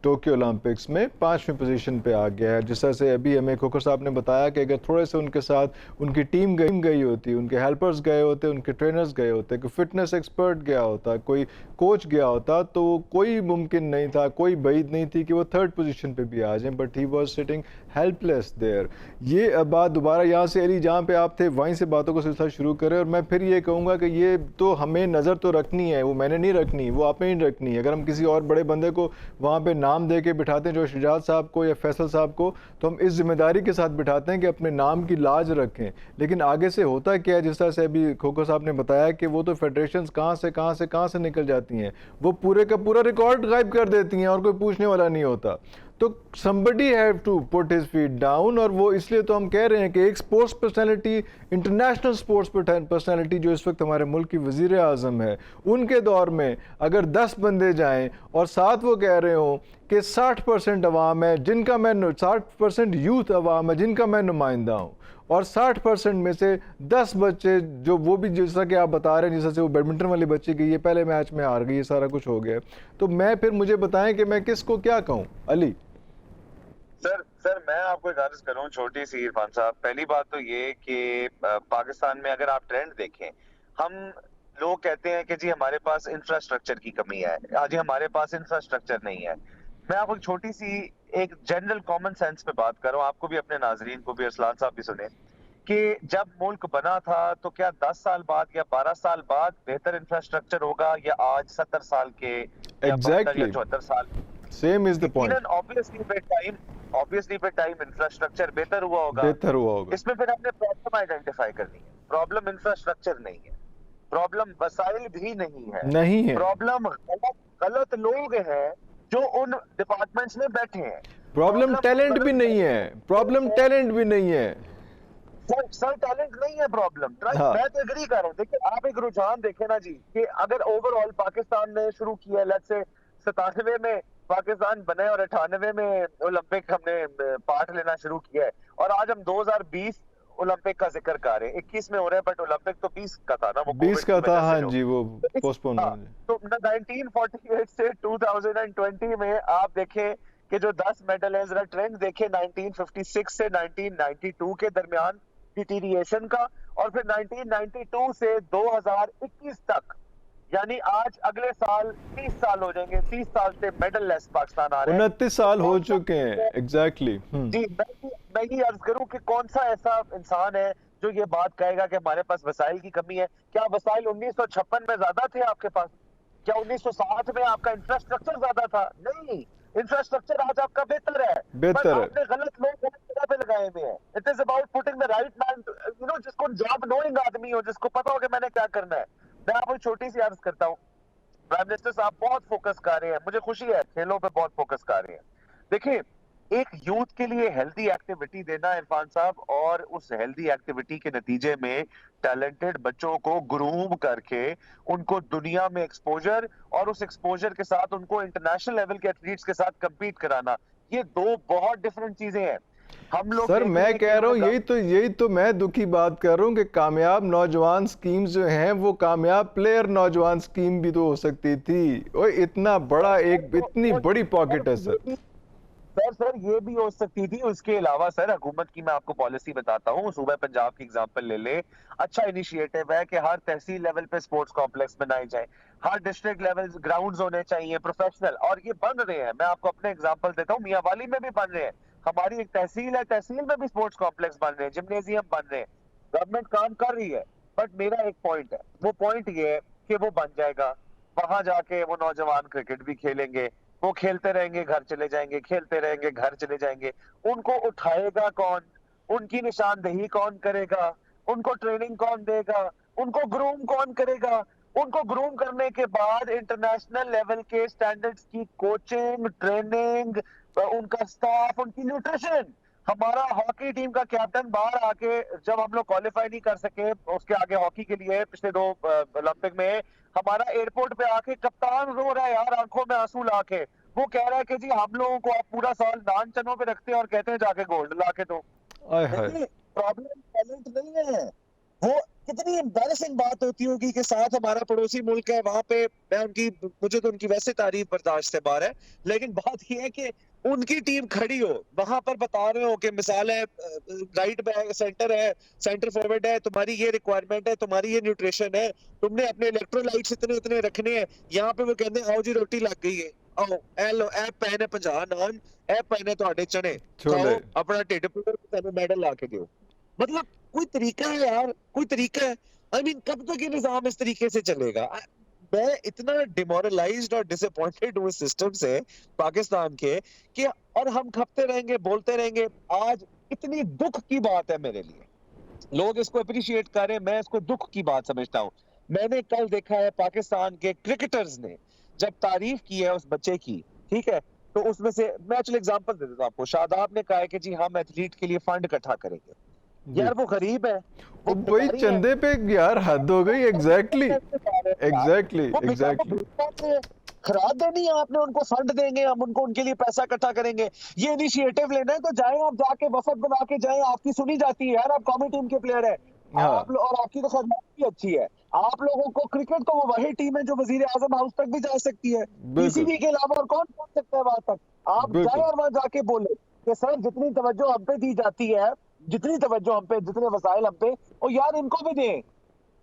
Speaker 1: टोक्यो ओलंपिक्स में 5वीं पोजीशन पे आ गया है। जिस तरह से अभी हमें खोखर साहब ने बताया कि अगर थोड़े से उनके साथ उनकी टीम गई होती, उनके हेल्पर्स गए होते, उनके ट्रेनर्स गए होते, कोई फिटनेस एक्सपर्ट गया होता, कोई कोच गया होता, तो कोई मुमकिन नहीं था, कोई बैद नहीं थी कि वो 3rd पोजीशन पे भी आ जाएं। But he was sitting helpless there. ये बात दोबारा यहाँ से अली जहाँ पे आप थे वहीं से बातों का सिलसिला शुरू करें। और मैं फिर ये कहूँगा कि ये तो हमें नज़र तो रखनी है, वो मैंने नहीं रखनी, वो आपने नहीं रखनी है। अगर हम किसी और बड़े बंदे को वहाँ पे नाम दे के बिठाते हैं जो शुजात साहब को या फैसल साहब को, तो हम इस जिम्मेदारी के साथ बिठाते हैं कि अपने नाम की लाज रखें। लेकिन आगे से होता क्या है, जिस तरह से अभी खोखो साहब ने बताया कि वो तो फेडरेशन कहाँ से निकल जाती हैं, वो पूरे का पूरा रिकॉर्ड गायब कर देती हैं और कोई पूछने वाला नहीं होता। तो somebody have to put his feet down, और वो इसलिए तो हम कह रहे हैं कि एक sports personality, international sports personality जो इस वक्त हमारे मुल्क की वज़ीर आज़म है, उनके दौर में अगर 10 बंदे जाएं और साथ वो कह रहे हों कि 60% अवाम है जिनका मैं 60% यूथ अवाम है जिनका मैं नुमाइंदा हूँ, और 60% में से 10 बच्चे जो वो भी जैसा कि आप बता रहे हैं, जैसा से वो बैडमिंटन वाली बच्ची की ये पहले मैच में हार गई, ये सारा कुछ हो गया, तो मैं फिर मुझे बताएं कि मैं किसको क्या कहूँ। अली
Speaker 3: सर मैं आपको एक अर्ज करूं छोटी सी इरफान साहब। पहली बात तो ये कि पाकिस्तान में अगर आप ट्रेंड देखें, हम लोग कहते हैं कि जी हमारे पास इंफ्रास्ट्रक्चर की कमी है, आज हमारे पास इंफ्रास्ट्रक्चर नहीं है। मैं आपको एक छोटी सी एक जनरल कॉमन सेंस पे बात कर रहा हूं, आपको भी अपने नाजरीन को भी, अरसलान साहब भी सुने कि जब मुल्क बना था तो क्या 10 साल बाद या 12 साल बाद बेहतर इंफ्रास्ट्रक्चर होगा या आज 70 साल के या 72 या 74 साल?
Speaker 1: Same is the point.
Speaker 3: Obviously पे टाइम इंफ्रास्ट्रक्चर बेहतर हुआ होगा। इसमें फिर हमने प्रॉब्लम आइडेंटिफाई करनी है। प्रॉब्लम इंफ्रास्ट्रक्चर नहीं है, प्रॉब्लम वसाइल भी नहीं है, प्रॉब्लम गलत लोग हैं जो उन डिपार्टमेंट्स में बैठे हैं।
Speaker 1: प्रॉब्लम टैलेंट भी नहीं है, प्रॉब्लम टैलेंट भी नहीं है
Speaker 3: सर, टैलेंट नहीं है प्रॉब्लम। मैं तो एग्री कर रहा हूँ। देखिए आप एक रुझान देखें ना जी, कि अगर ओवरऑल पाकिस्तान ने शुरू किया, लेट्स से 97 में पाकिस्तान बने और 98 में ओलंपिक हमने पार्ट लेना शुरू किया है, और आज हम 2020 ओलंपिक का जिक्र कर रहे हैं। 21 में हो रहा है, बट ओलंपिक तो 20 का था ना, वो
Speaker 1: 20 का था। हाँ जी, वो पोस्टपोन हो गया।
Speaker 3: तो 1948 से 2020 में आप देखें कि जो 10 मेडल है, जरा ट्रेंड देखें 1956 से 1992 के दरमियान डिटीरिएशन का, और फिर 1992 से 2021 तक, यानी आज अगले साल 30 साल हो जाएंगे, 30 साल से मेडल लेस पाकिस्तान आ रहे हैं।
Speaker 1: 29 साल हो चुके हैं एग्जैक्टली।
Speaker 3: जी मैं ये अर्ज करूं कि कौन सा ऐसा इंसान है जो ये बात कहेगा कि हमारे पास वसाइल की कमी है? क्या वसाइल 1956 में ज्यादा थे आपके पास? क्या 1960 में आपका इंफ्रास्ट्रक्चर ज्यादा था? नहीं, इंफ्रास्ट्रक्चर आज आपका बेहतर है,
Speaker 1: बेहतर है।
Speaker 3: आपने गलत लोग जगह पे लगाए हुए हैं। It is about putting the right man, you know, जिसको जॉब नोइंग आदमी हो, जिसको पता हो कि मैंने क्या करना है। मैं आपको छोटी सी अर्ज करता हूँ, प्राइम मिनिस्टर साहब बहुत फोकस कर रहे हैं, मुझे खुशी है, खेलों पे बहुत फोकस कर रहे हैं। देखिए, एक यूथ के लिए हेल्दी एक्टिविटी देना इरफान साहब, और उस हेल्दी एक्टिविटी के नतीजे में टैलेंटेड बच्चों को ग्रूम करके उनको दुनिया में एक्सपोजर, और उस एक्सपोजर के साथ उनको इंटरनेशनल लेवल के एथलीट्स के साथ कंपीट कराना, ये दो बहुत डिफरेंट चीजें हैं। हम लोग
Speaker 1: सर मैं कह रहा हूँ यही तो मैं दुखी बात कर रहा हूँ कि कामयाब नौजवान स्कीम जो हैं वो कामयाब प्लेयर नौजवान स्कीम भी तो हो सकती थी। और इतना बड़ा एक इतनी बड़ी पॉकेट है
Speaker 3: सर ये भी हो सकती थी। उसके अलावा सर हुकूमत की मैं आपको पॉलिसी बताता हूँ, सूबा पंजाब की एग्जांपल ले ले। अच्छा इनिशिएटिव है कि हर तहसील लेवल पे स्पोर्ट्स कॉम्प्लेक्स बनाए जाए, हर डिस्ट्रिक्ट लेवल ग्राउंड्स होने चाहिए प्रोफेशनल, और ये बन रहे हैं। मैं आपको अपने एग्जांपल देता हूँ, मियांवाली में भी बन रहे हैं। हमारी एक तहसील है, तहसील में भी स्पोर्ट्स कॉम्प्लेक्स बन रहे हैं, जिम्नेजियम बन रहे हैं, गवर्नमेंट काम कर रही है। बट मेरा एक पॉइंट है, वो पॉइंट ये है कि वो बन जाएगा, वहां जाके वो नौजवान क्रिकेट भी खेलेंगे, वो खेलते रहेंगे घर चले जाएंगे, खेलते रहेंगे घर चले जाएंगे। उनको उठाएगा कौन? उनकी निशानदेही कौन करेगा? उनको ट्रेनिंग कौन देगा? उनको ग्रूम कौन करेगा? उनको ग्रूम करने के बाद इंटरनेशनल लेवल के स्टैंडर्ड्स की कोचिंग, ट्रेनिंग, उनका स्टाफ, उनकी न्यूट्रिशन। हमारा हॉकी टीम का कैप्टन बाहर आके, जब हम लोग क्वालिफाई नहीं कर सके उसके आगे हॉकी के लिए पिछले 2 ओलंपिक में, हमारा एयरपोर्ट पे आके कप्तान रो रहा है यार, आंखों में आंसू लाके। वो कह रहा है कि जी हम लोगों को आप पूरा साल नान चनों पे रखते हैं और कहते हैं जाके गोल्ड ला के दो। प्रॉब्लम टैलेंट नहीं है। वो कितनी एम्बैरेसिंग बात होती होगी कि साथ हमारा पड़ोसी मुल्क है, वहां पे मुझे तो उनकी वैसे तारीफ बर्दाश्त से बाहर है, लेकिन बात ये है कि उनकी टीम खड़ी हो, वहां पर बता रहे हो कि मिसाल है राइट बैक सेंटर है, सेंटर फॉरवर्ड है, तुम्हारी ये रिक्वायरमेंट है, तुम्हारी ये न्यूट्रिशन है, तुमने अपने इलेक्ट्रोलाइट्स इतने रखने हैं। यहाँ पे वो कहते हैं आओ जी रोटी लग गई है, आओ ऐ पैने 50 नान, ऐ पैने ਤੁਹਾਡੇ चने खाओ, अपना ढिड पूरा ਤੁਹਾਨੂੰ मेडल ला के दो। मतलब कोई तरीका है यार, कोई तरीका है? आई मीन कब तक ये निजाम इस तरीके से चलेगा? मैं इतना डिमोरलाइज्ड और डिसअपॉइंटेड हूँ इस सिस्टम से पाकिस्तान के कि और हम खपते रहेंगे, बोलते रहेंगे। आज इतनी दुख की बात है मेरे लिए, लोग इसको अप्रिशिएट कर रहे हैं, मैं इसको दुख की बात समझता हूँ। मैंने कल देखा है पाकिस्तान के क्रिकेटर्स ने जब तारीफ की है उस बच्चे की, ठीक है, तो उसमें से मैं चलो एग्जांपल दे देता हूँ आपको। शादाब ने कहा है कि जी हम एथलीट के लिए फंड इकट्ठा करेंगे।
Speaker 1: जी।
Speaker 3: यार वो गरीब है, वो
Speaker 1: वही
Speaker 3: भिखारी है,
Speaker 1: चंदे पे यार हद हो गई। एग्जैक्टली, एग्जैक्टली,
Speaker 3: वो
Speaker 1: एग्जैक्टली।
Speaker 3: खराब देनी है आपने, उनको फंड देंगे हम, उनको उनके लिए पैसा इकट्ठा करेंगे। ये इनिशिएटिव लेना है तो जाएं आप, जाके वफद बना के जाएं, आपकी सुनी जाती है यार, आप कौमी टीम के प्लेयर है
Speaker 1: हाँ,
Speaker 3: और आपकी तो खदमत भी अच्छी है। आप लोगों को क्रिकेट तो वो वही टीम है जो वजीर आजम हाउस तक भी जा सकती है,
Speaker 1: बिल्कुल,
Speaker 3: पीसीबी के अलावा और कौन पहुंच सकता है वहां तक। आप जाए
Speaker 1: बिल्कुल।
Speaker 3: और वहां जाके बोले कि सर जितनी तवज्जो हम पे दी जाती है, जितनी तवज्जो हम पे, जितने वसाइल हम पे, और यार इनको भी दें।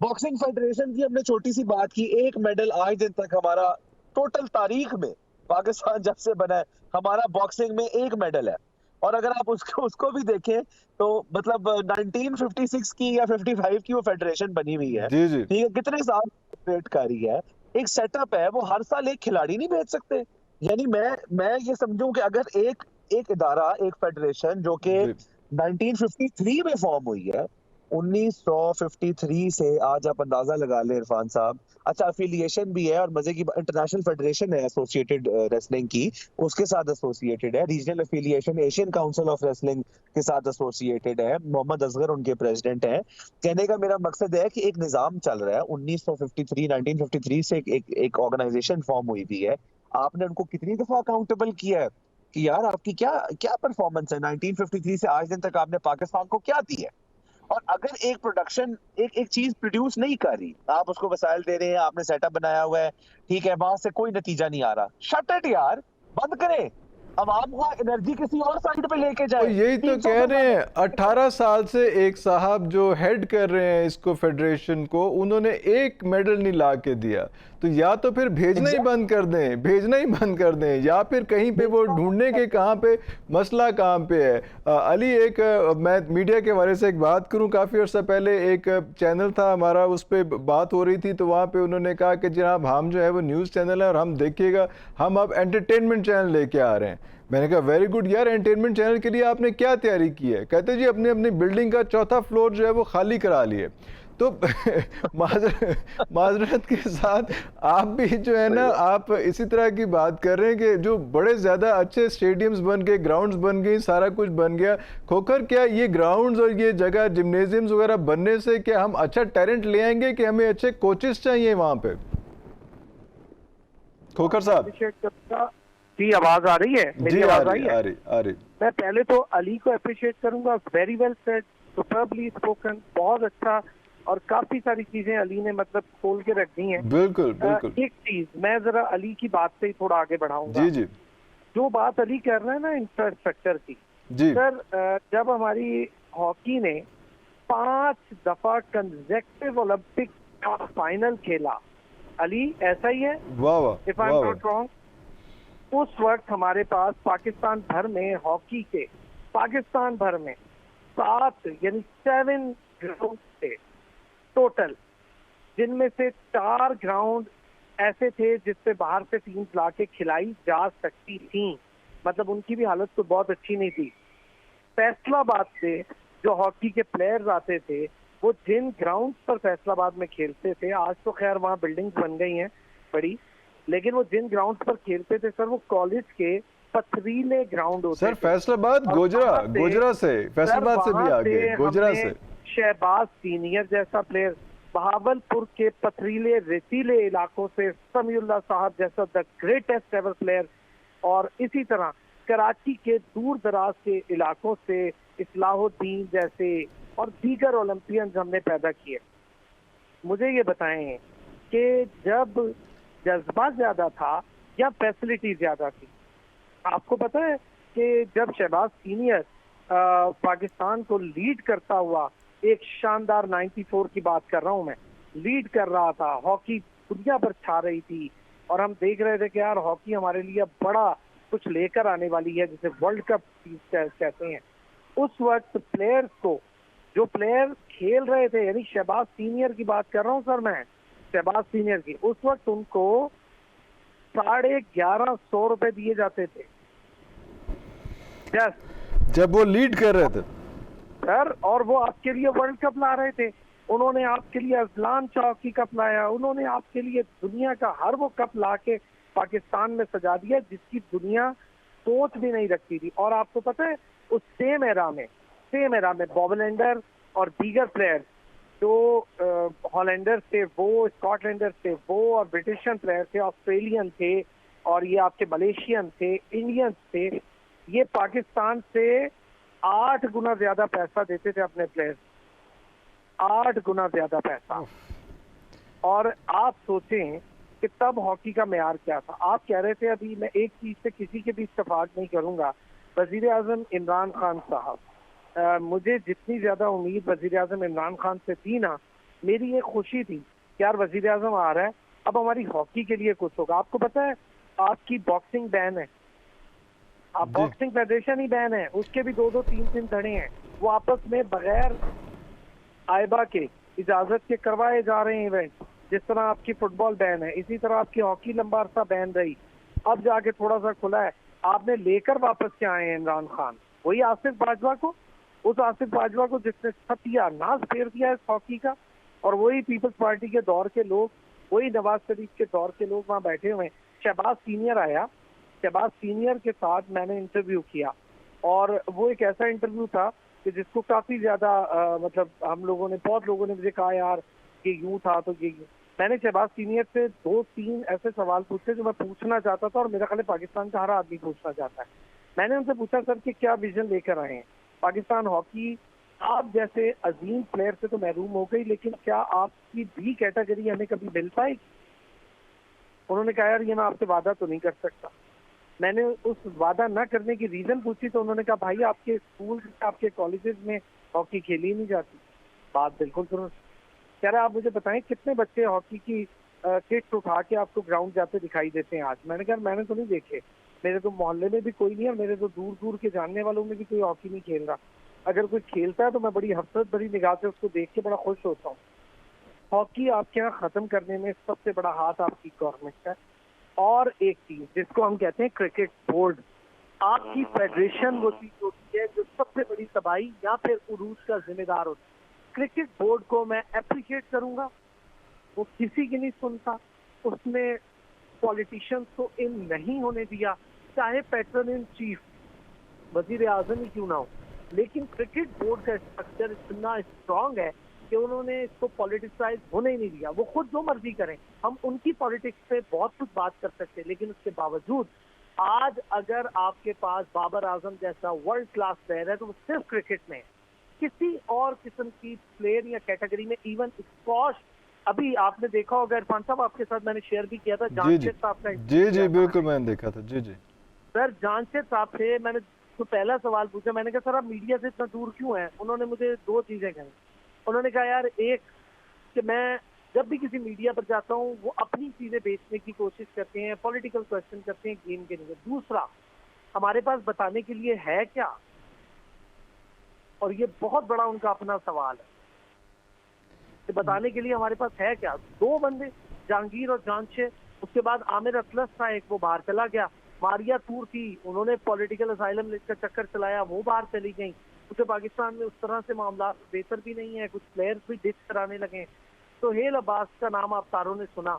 Speaker 3: बॉक्सिंग फेडरेशन की हमने छोटी सी बात की, एक मेडल आज दिन तक हमारा टोटल तारीख में, पाकिस्तान जब से बना है हमारा बॉक्सिंग में एक मेडल है। और अगर आप उसको उसको भी देखें तो मतलब 1956 की या 55 की वो फेडरेशन बनी हुई है,
Speaker 1: जी, जी।
Speaker 3: ठीक है, कितने साल ऑपरेट कर रही है। एक सेटअप है, वो हर साल एक खिलाड़ी नहीं भेज सकते। यानी मैं ये समझूं कि अगर एक एक इदारा, एक फेडरेशन जो कि
Speaker 1: जी।
Speaker 3: 1953 में फॉर्म हुई है, 1953 से आज आप अंदाजा लगा लें इरफान साहब। अच्छा, अफिलिएशन भी है और मजे की इंटरनेशनल फेडरेशन है एसोसिएटेड रेसलिंग की, उसके साथ एसोसिएटेड है। Regional affiliation Asian council of wrestling के साथ एसोसिएटेड है। मोहम्मद असगर उनके प्रेसिडेंट हैं। कहने का मेरा मकसद है कि एक निजाम चल रहा है। 1953 से एक ऑर्गेनाइजेशन फॉर्म हुई भी है। आपने उनको कितनी दफा अकाउंटेबल किया है कि यार आपकी क्या क्या परफॉर्मेंस है, 1953 से आज दिन तक आपने पाकिस्तान को क्या दी है। और अगर एक प्रोडक्शन एक चीज प्रोड्यूस नहीं कर रही, आप उसको वसाइल दे रहे हैं, आपने सेटअप बनाया हुआ है, ठीक है, वहां से कोई नतीजा नहीं आ रहा, शट इट यार, बंद करें। अब आप वहां एनर्जी किसी और साइड पे लेके
Speaker 1: और
Speaker 3: जाए।
Speaker 1: यही तो
Speaker 3: 300
Speaker 1: कह
Speaker 3: से
Speaker 1: रहे
Speaker 3: ज्यादा
Speaker 1: हैं, 18 साल से एक साहब जो हेड कर रहे हैं इसको, फेडरेशन को, उन्होंने एक मेडल नहीं ला के दिया। तो या तो फिर भेजना ही बंद कर दें, भेजना ही बंद कर दें, या फिर कहीं पे वो ढूंढने के कहाँ पे मसला कहाँ पे है। अली, एक मैं मीडिया के बारे से एक बात करूं, काफ़ी अर्सा पहले एक चैनल था हमारा, उस पर बात हो रही थी, तो वहाँ पे उन्होंने कहा कि जनाब हम जो है वो न्यूज़ चैनल है और हम देखिएगा हम अब एंटरटेनमेंट चैनल लेके आ रहे हैं। मैंने कहा वेरी गुड यार, एंटरटेनमेंट चैनल के लिए आपने क्या तैयारी की है? कहते जी अपनी अपनी बिल्डिंग का चौथा फ्लोर जो है वो खाली करा लिए। तो माजरत के साथ आप भी जो है ना, आप इसी तरह की बात कर रहे हैं कि जो बड़े ज़्यादा अच्छे स्टेडियम्स बन गए, ग्राउंड्स बन गई, सारा कुछ बन गया। खोखर, क्या ये ग्राउंड्स और ये जगह जिम्नेजियम्स वगैरह बनने से क्या हम अच्छा टैलेंट ले आएंगे कि हमें अच्छे कोचेस चाहिए वहाँ पे? खोखर साहब
Speaker 2: जी, आवाज आ रही है? मेरी
Speaker 1: जी,
Speaker 2: आवाज आई है?
Speaker 1: आ रही, आ रही।
Speaker 2: मैं पहले तो अली को अप्रिशिएट करूंगा, very well said, superbly spoken, बहुत अच्छा। और काफी सारी चीजें अली ने मतलब खोल के रख दी हैं।
Speaker 1: बिल्कुल, बिल्कुल।
Speaker 2: एक चीज मैं जरा अली की बात से ही थोड़ा आगे बढ़ाऊंगा।
Speaker 1: जी, जी,
Speaker 2: जो बात अली कर रहे हैं ना इंफ्रास्ट्रक्चर की,
Speaker 1: जी।
Speaker 2: सर, जब हमारी हॉकी ने 5 दफा कंसेक्टिव ओलंपिक का फाइनल खेला, अली ऐसा ही है,
Speaker 1: वाह वाह,
Speaker 2: इफ आई
Speaker 1: वाह
Speaker 2: एम
Speaker 1: वाह।
Speaker 2: नॉट रॉन्ग, उस वक्त हमारे पास पाकिस्तान भर में हॉकी के, पाकिस्तान भर में 7 यानी 7 ग्राउंड थे टोटल, जिनमें से 4 ग्राउंड ऐसे थे जिसपे बाहर से टीम्स लाके खिलाई जा सकती थी, मतलब उनकी भी हालत तो बहुत अच्छी नहीं थी। फैसलाबाद से जो हॉकी के प्लेयर्स आते थे, वो जिन ग्राउंड पर फैसलाबाद में खेलते थे, आज तो खैर वहाँ बिल्डिंग्स बन गई हैं बड़ी, लेकिन वो जिन ग्राउंड पर खेलते थे सर, वो कॉलेज के पथरीले ग्राउंड होते
Speaker 1: सर
Speaker 2: थे।
Speaker 1: फैसलाबाद,
Speaker 2: और
Speaker 1: गोजरा,
Speaker 2: वहाँ से-
Speaker 1: गोजरा से, फैसलाबाद से भी
Speaker 2: वहाँ
Speaker 1: आगे, गोजरा
Speaker 2: हमने
Speaker 1: से।
Speaker 2: शहबाज सीनियर जैसा प्लेयर, बहावलपुर के पथरीले रेतीले इलाकों से समीउल्लाह साहब जैसा द ग्रेटेस्ट एवर प्लेयर, और इसी तरह कराची के दूर दराज के इलाकों से इस्लाहुद्दीन जैसे और दीगर ओलंपियंस हमने पैदा किए। मुझे ये बताएं कि जब जज्बा ज्यादा था या फैसिलिटी ज्यादा थी? आपको पता है कि जब शहबाज सीनियर पाकिस्तान को लीड करता हुआ, एक शानदार 94 की बात कर रहा हूं मैं, लीड कर रहा था, हॉकी दुनिया पर छा रही थी, और हम देख रहे थे कि यार हॉकी हमारे लिए बड़ा कुछ लेकर आने वाली है, जिसे वर्ल्ड कप कहते हैं। उस वक्त प्लेयर्स को, जो प्लेयर खेल रहे थे, यानी शहबाज सीनियर की बात कर रहा हूं सर मैं, शहबाज सीनियर की, उस वक्त उनको 1150 रुपए दिए जाते थे
Speaker 1: जब वो लीड कर रहे थे
Speaker 2: सर, और वो आपके लिए वर्ल्ड कप ला रहे थे। उन्होंने आपके लिए अजलान चौकी कप लाया, उन्होंने आपके लिए दुनिया का हर वो कप ला के पाकिस्तान में सजा दिया जिसकी दुनिया सोच भी नहीं रखती थी। और आपको पता है उस सेम एरा में बॉबलैंडर और दीगर प्लेयर्स जो हॉलैंडर थे वो, स्कॉटलैंडर थे वो, और ब्रिटिशन प्लेयर थे, ऑस्ट्रेलियन थे, और ये आपके मलेशियन थे, इंडियंस थे, ये पाकिस्तान से 8 गुना ज्यादा पैसा देते थे अपने प्लेयर्स, 8 गुना ज्यादा पैसा। और आप सोचें कि तब हॉकी का मेयार क्या था। आप कह रहे थे अभी, मैं एक चीज से किसी के भी इत्तेफाक नहीं करूंगा, वजीर आजम इमरान खान साहब, मुझे जितनी ज्यादा उम्मीद वजीर आजम इमरान खान से थी ना, मेरी ये खुशी थी कि यार वजीर आजम आ रहा है, अब हमारी हॉकी के लिए कुछ होगा। आपको पता है आपकी बॉक्सिंग बैन है, आप बॉक्सिंग फेडरेशन ही बैन है, उसके भी 2-2, 3-3 धड़े हैं, वो आपस में बगैर आयबा के इजाजत के करवाए जा रहे हैं इवेंट। जिस तरह आपकी फुटबॉल बैन है, इसी तरह आपकी हॉकी लंबा अरसा बैन रही, अब जाके थोड़ा सा खुला है। आपने लेकर वापस क्या आए हैं इमरान खान, वही आसिफ बाजवा को, उस आसिफ बाजवा को जिसने सत्यानाश फेर दिया इस हॉकी का, और वही पीपल्स पार्टी के दौर के लोग, वही नवाज शरीफ के दौर के लोग वहाँ बैठे हुए हैं। शहबाज सीनियर आया, शहबाज सीनियर के साथ मैंने इंटरव्यू किया, और वो एक ऐसा इंटरव्यू था कि जिसको काफी ज्यादा मतलब हम लोगों ने, बहुत लोगों ने मुझे कहा यार कि यूं था तो ये यूं। मैंने शहबाज सीनियर से 2-3 ऐसे सवाल पूछे जो मैं पूछना चाहता था, और मेरा ख्याल है पाकिस्तान का हर आदमी पूछना चाहता है। मैंने उनसे पूछा सर कि क्या विजन लेकर आए हैं पाकिस्तान हॉकी, आप जैसे अजीम प्लेयर से तो महरूम हो गई, लेकिन क्या आपकी भी कैटेगरी हमें कभी मिल पाएगी? उन्होंने कहा यार ये मैं आपसे वादा तो नहीं कर सकता। मैंने उस वादा न करने की रीजन पूछी तो उन्होंने कहा भाई आपके स्कूल, आपके कॉलेजेस में हॉकी खेली नहीं जाती। बात बिल्कुल दुरुस्त। कह रहा आप मुझे बताएं कितने बच्चे हॉकी की किट्स उठा के आपको ग्राउंड जाते दिखाई देते हैं आज? मैंने कहा मैंने तो नहीं देखे, मेरे तो मोहल्ले में भी कोई नहीं है, मेरे तो दूर दूर के जानने वालों में भी कोई हॉकी नहीं खेल रहा। अगर कोई खेलता है तो मैं बड़ी हसरत भरी निगाह से उसको देख के बड़ा खुश होता हूँ। हॉकी आपके यहाँ खत्म करने में सबसे बड़ा हाथ आपकी गवर्नमेंट का है। और एक चीज जिसको हम कहते हैं क्रिकेट बोर्ड, आपकी फेडरेशन वो चीज होती है जो सबसे बड़ी तबाही या फिर उरूज का जिम्मेदार होता है। क्रिकेट बोर्ड को मैं अप्रिशिएट करूंगा, वो किसी की नहीं सुनता, उसने पॉलिटिशियंस को इन नहीं होने दिया, चाहे पैटर्न इन चीफ वजीर आजम ही क्यों ना हो, लेकिन क्रिकेट बोर्ड का स्ट्रक्चर इतना स्ट्रांग है कि उन्होंने इसको पॉलिटिसाइज होने ही नहीं दिया। वो खुद जो मर्जी करें, हम उनकी पॉलिटिक्स पे बहुत कुछ बात कर सकते हैं, लेकिन उसके बावजूद आज अगर आपके पास बाबर आजम जैसा वर्ल्ड क्लास प्लेयर है तो वो सिर्फ क्रिकेट में है, किसी और किस्म की प्लेयर या कैटेगरी में, इवन स्क्वॉश, अभी आपने देखा होगा इरफान साहब, आपके साथ मैंने शेयर भी किया था जामशेद साहब का।
Speaker 1: जी बिल्कुल मैंने देखा था। जी
Speaker 2: सर, जामशेद साहब से मैंने तो पहला सवाल पूछा, मैंने कहा सर आप मीडिया से इतना दूर क्यों हैं? उन्होंने मुझे 2 चीजें कही। उन्होंने कहा यार एक कि मैं जब भी किसी मीडिया पर जाता हूँ वो अपनी चीजें बेचने की कोशिश करते हैं, पॉलिटिकल क्वेश्चन करते हैं गेम के लिए। दूसरा, हमारे पास बताने के लिए है क्या? और ये बहुत बड़ा उनका अपना सवाल है कि बताने के लिए हमारे पास है क्या? 2 बंदे, जहांगीर और जांशे, उसके बाद आमिर अतलस था एक, वो बाहर चला गया। मारिया तूर थी, उन्होंने पॉलिटिकल असाइलम का चक्कर चलाया, वो बाहर चली गई, क्योंकि पाकिस्तान में उस तरह से मामला बेहतर भी नहीं है, कुछ प्लेयर्स भी डिच कराने लगे। सोहेल अब्बास का नाम आप सारों ने सुना,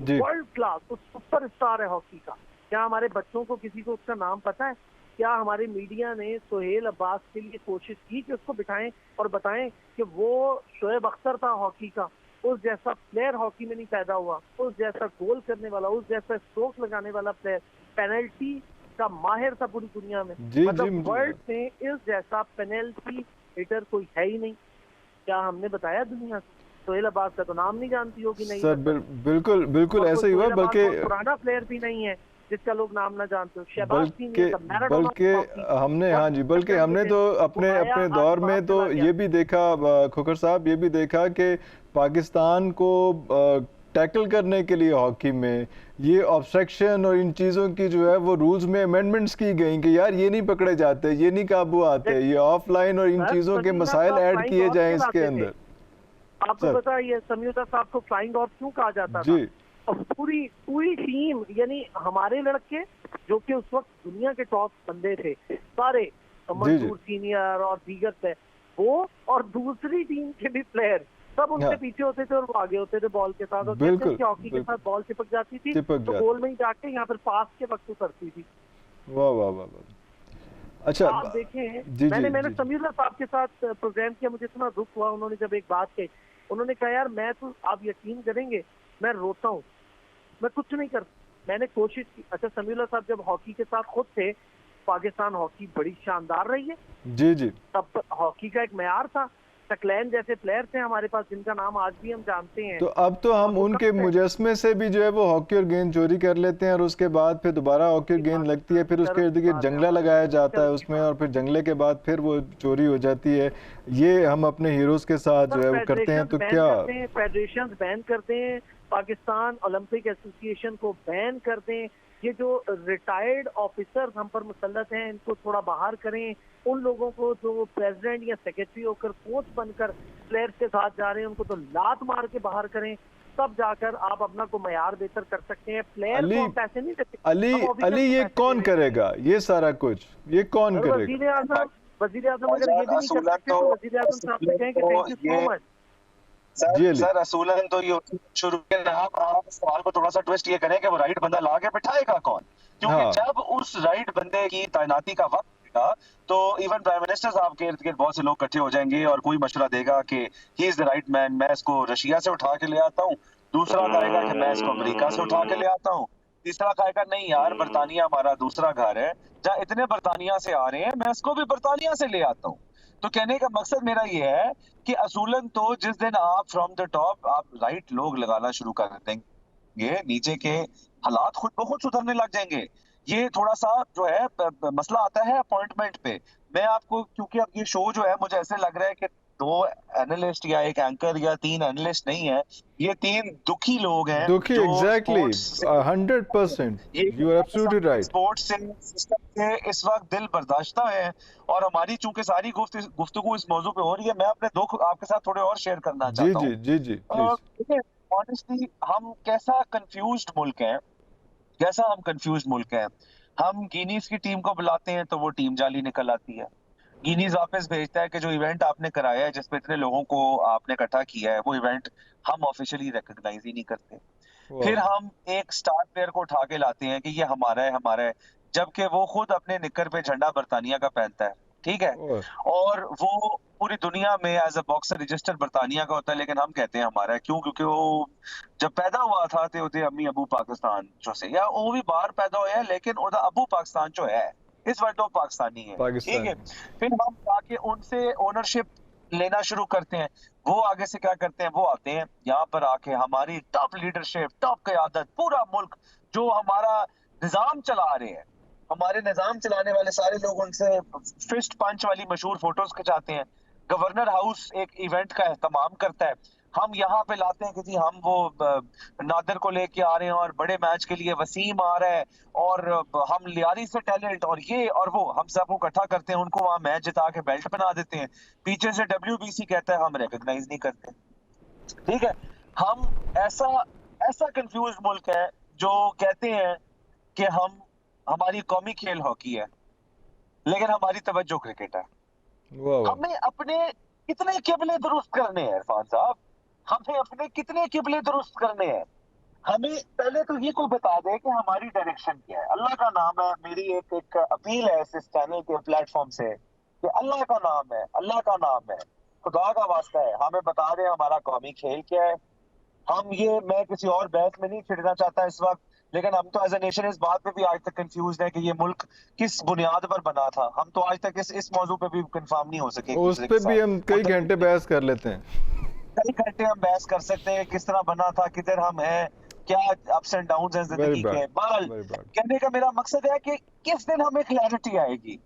Speaker 2: वर्ल्ड क्लास, वो सुपर स्टार है हॉकी का। क्या हमारे बच्चों को किसी को उसका नाम पता है? क्या हमारे मीडिया ने सोहेल अब्बास के लिए कोशिश की कि उसको बिठाएं और बताएं कि वो शोएब अख्तर था हॉकी का, उस जैसा प्लेयर हॉकी में नहीं पैदा हुआ, उस जैसा गोल करने वाला, उस जैसा स्ट्रोक लगाने वाला प्लेयर, पेनल्टी का माहिर था पूरी दुनिया में। मतलब वर्ल्ड में इस जैसा पेनल्टी हिटर कोई है ही नहीं। क्या हमने बताया दुनिया को? सोहेल अब्बास का तो नाम नहीं जानती होगी। नहीं
Speaker 1: सर, बिल्कुल ऐसा ही हुआ, बल्कि
Speaker 2: पुराना प्लेयर भी नहीं है जिसका लोग नाम ना जानते हो।
Speaker 1: बल्कि हमने, हाँ जी, बल्कि हमने तो अपने दौर में तो ये भी देखा खोखर साहब, ये भी देखा कि पाकिस्तान को टैकल करने के लिए हॉकी में ये ऑब्स्ट्रक्शन और इन चीज़ों की जो है वो रूल्स में अमेंडमेंट्स की गई कि यार ये नहीं पकड़े जाते, ये नहीं काबू आते, ये ऑफलाइन और इन चीज़ों के मसाइल ऐड किए जाएं इसके अंदर।
Speaker 2: आपको
Speaker 1: सर
Speaker 2: पता है ये समीउल्लाह साहब को फ्लाइंग हॉर्स क्यों कहा जाता था?
Speaker 1: जी
Speaker 2: और पूरी पूरी टीम, यानी हमारे लड़के जो कि उस वक्त दुनिया के टॉप बंदे थे सारे,
Speaker 1: जी
Speaker 2: मंसूर सीनियर और दीगर थे वो, और दूसरी टीम के भी प्लेयर सब उनके
Speaker 1: हाँ
Speaker 2: पीछे होते थे और वो आगे होते थे बॉल के साथ, और कहते हैं
Speaker 1: बिल्कुल
Speaker 2: कि हॉकी के
Speaker 1: बिल्कुल
Speaker 2: साथ बॉल चिपक जाती थी
Speaker 1: चिपक
Speaker 2: तो
Speaker 1: जाती
Speaker 2: गोल में ही जाके यहाँ पर पास के वक्त उतरती थी।
Speaker 1: वाह वाह वाह वाह अच्छा
Speaker 2: आप देखें,
Speaker 1: जी जी
Speaker 2: मैंने
Speaker 1: जी
Speaker 2: समीउल्लाह साहब के साथ प्रोग्राम किया, मुझे इतना दुख हुआ, उन्होंने जब एक बात कही, उन्होंने कहा यार मैं तो, आप यकीन करेंगे मैं रोता हूँ, मैं कुछ नहीं कर, मैंने कोशिश की। अच्छा, समीउल्लाह साहब जब हॉकी के साथ खुद थे, पाकिस्तान हॉकी बड़ी शानदार रही है,
Speaker 1: जी जी
Speaker 2: तब हॉकी का एक मयार था, सकलैन जैसे प्लेयर थे हमारे पास जिनका नाम आज भी हम जानते हैं।
Speaker 1: तो अब तो हम
Speaker 2: और वो
Speaker 1: उनके
Speaker 2: कब थे?
Speaker 1: मुजस्मे से भी जो है वो हॉकी और गेंद चोरी कर लेते हैं और उसके बाद फिर दोबारा हॉकी और गेंद लगती है, फिर उसके इर्द गिर्द जंगला लगाया जाता है उसमें और फिर जंगले के बाद फिर वो चोरी हो जाती है। ये हम अपने हीरोज के साथ जो है वो करते हैं, तो क्या
Speaker 2: फेडरेशन बैन करते हैं, पाकिस्तान ओलंपिक एसोसिएशन को बैन कर दें, ये जो रिटायर्ड ऑफिसर्स हम पर मुसल्लत हैं इनको थोड़ा बाहर करें, उन लोगों को जो प्रेसिडेंट या सेक्रेटरी होकर कोच बनकर प्लेयर्स के साथ जा रहे हैं उनको तो लात मार के बाहर करें, तब जाकर आप अपना को मयार बेहतर कर सकते हैं। प्लेयर
Speaker 1: अली
Speaker 2: को हम पैसे नहीं देते,
Speaker 1: अली
Speaker 2: हम ऑफिसर
Speaker 1: अली
Speaker 2: को
Speaker 1: ये
Speaker 2: पैसे
Speaker 1: कौन
Speaker 2: दे रहे हैं।
Speaker 1: करेगा ये सारा कुछ, ये कौन करेगा?
Speaker 2: वजीर आजम अगर ये भी नहीं कर सकते तो वजीर आजम साहब से कहें कि थैंक यू सो मच।
Speaker 1: जी अली
Speaker 3: सर असूलन तो ये शुरू के आप सवाल को थोड़ा सा ट्विस्ट ये करें कि वो राइट बंदा ला के बिठाएगा कौन, क्योंकि
Speaker 1: हाँ
Speaker 3: जब उस राइट बंदे की तैनाती का वक्त आएगा तो इवन प्राइम मिनिस्टर साहब के इर्द गिर्द बहुत से लोग इकट्ठे हो जाएंगे और कोई मशवरा देगा कि he is the right man, मैं इसको रशिया से उठा के ले आता हूँ, दूसरा कहेगा कि मैं इसको अमेरिका से उठा के ले आता हूँ, तीसरा कहेगा नहीं यार बरतानिया हमारा दूसरा घर है, जहाँ इतने बरतानिया से आ रहे हैं मैं इसको भी बरतानिया से ले आता हूँ। तो कहने का मकसद मेरा ये है कि असूलन तो जिस दिन आप फ्रॉम द टॉप आप राइट लोग लगाना शुरू कर देंगे, नीचे के हालात खुद ब खुद सुधरने लग जाएंगे। ये थोड़ा सा जो है मसला आता है अपॉइंटमेंट पे। मैं आपको, क्योंकि अब ये शो जो है मुझे ऐसे लग रहा है कि 2 एनालिस्ट या 1 एंकर या 3 एनालिस्ट नहीं है, ये 3 दुखी लोग हैं
Speaker 1: दुखी
Speaker 3: जो
Speaker 1: एग्जैक्टली
Speaker 3: स्पोर्ट्स
Speaker 1: 100%
Speaker 3: ये
Speaker 1: you are absolutely right.
Speaker 3: Sports से सिस्टम से इस वक्त दिल बर्दाश्ता है और हमारी चूंकि सारी गुफ्तगू इस मौजू पे हो रही है, मैं अपने दुख आपके साथ थोड़े और शेयर करना
Speaker 1: जी
Speaker 3: चाहता
Speaker 1: जी
Speaker 3: हूँ।
Speaker 1: जी जी प्लीज।
Speaker 3: ऑनेस्टली हम कैसा कंफ्यूज्ड मुल्क है, कैसा हम कंफ्यूज्ड मुल्क है। हम गिनीज की टीम को बुलाते हैं तो वो टीम जाली निकल आती है, गिनीज वापस भेजता है कि जो इवेंट आपने कराया है जिसमें इतने लोगों को आपने इकट्ठा किया है वो इवेंट हम ऑफिशियली रिकॉग्नाइज ही नहीं करते। फिर
Speaker 1: वाह
Speaker 3: हम एक स्टार प्लेयर को उठा के लाते हैं कि ये हमारा है, जबकि वो खुद अपने निक्कर पे झंडा बरतानिया का पहनता है, ठीक है,
Speaker 1: वाह
Speaker 3: और वो पूरी दुनिया में एज अ बॉक्सर रजिस्टर बरतानिया का होता है, लेकिन हम कहते हैं हमारा है। क्यों? क्योंकि वो जब पैदा हुआ था तो ਉਹਦੇ अम्मी अबू पाकिस्तान जो से, या वो भी बाहर पैदा हुआ है लेकिन ਉਹਦਾ अबू पाकिस्तान जो है इस वक्त वो पाकिस्तानी है, ठीक है।
Speaker 1: पाकिस्तान
Speaker 3: फिर हम जाके उनसे ओनरशिप लेना शुरू करते हैं, वो आगे से क्या करते हैं, वो आते हैं यहाँ पर आके हमारी टॉप लीडरशिप, टॉप क़यादत, पूरा मुल्क जो हमारा निजाम चला रहे हैं, हमारे निजाम चलाने वाले सारे लोग उनसे फिस्ट पंच वाली मशहूर फोटोज खिंचाते हैं। गवर्नर हाउस एक इवेंट का एहतमाम करता है, हम यहाँ पे लाते हैं कि जी हम वो नादर को लेके आ रहे हैं और बड़े मैच के लिए वसीम आ रहा है और हम लियारी से टैलेंट और ये और वो हम सबको इकट्ठा करते हैं, उनको वहां मैच जिता के बेल्ट बना देते हैं, पीछे से WBC कहता है हम रिकॉग्नाइज नहीं करते, ठीक है। हम ऐसा ऐसा कंफ्यूज मुल्क है जो कहते हैं कि हमारी कौमी खेल हॉकी है लेकिन हमारी तवज्जो क्रिकेट है।
Speaker 1: वाह वाह
Speaker 3: हमें अपने कितने किबले दुरुस्त करने हैं इरफान साहब, हमें अपने कितने किबले दुरुस्त करने हैं। हमें पहले तो ये कोई बता दे कि हमारी डायरेक्शन क्या है। अल्लाह का नाम है, मेरी एक अपील है इस चैनल के प्लेटफॉर्म से कि अल्लाह का नाम है, अल्लाह का नाम है, खुदा का वास्ता है, हमें बता दें हमारा कौमी खेल क्या है। हम ये, मैं किसी और बहस में नहीं छिड़ना चाहता इस वक्त, लेकिन हम तो एज ए नेशन इस बात पे भी आज तक कंफ्यूज है कि ये मुल्क किस बुनियाद पर बना था। हम तो आज तक इस मौजू पे भी कंफर्म नहीं हो सके एक
Speaker 1: उस
Speaker 3: दूसरे
Speaker 1: पे
Speaker 3: के
Speaker 1: भी
Speaker 3: साथ।
Speaker 1: हम कई घंटे बहस कर लेते हैं।
Speaker 3: कई घंटे हम बहस कर सकते हैं किस तरह बना था, किधर हम हैं, क्या अप्स एंड डाउन्स हैं
Speaker 1: वेरी
Speaker 3: जिंदगी के।
Speaker 1: बैड
Speaker 3: बहरहाल
Speaker 1: वेरी बैड।
Speaker 3: कहने का मेरा मकसद है कि किस दिन हमें क्लैरिटी आएगी।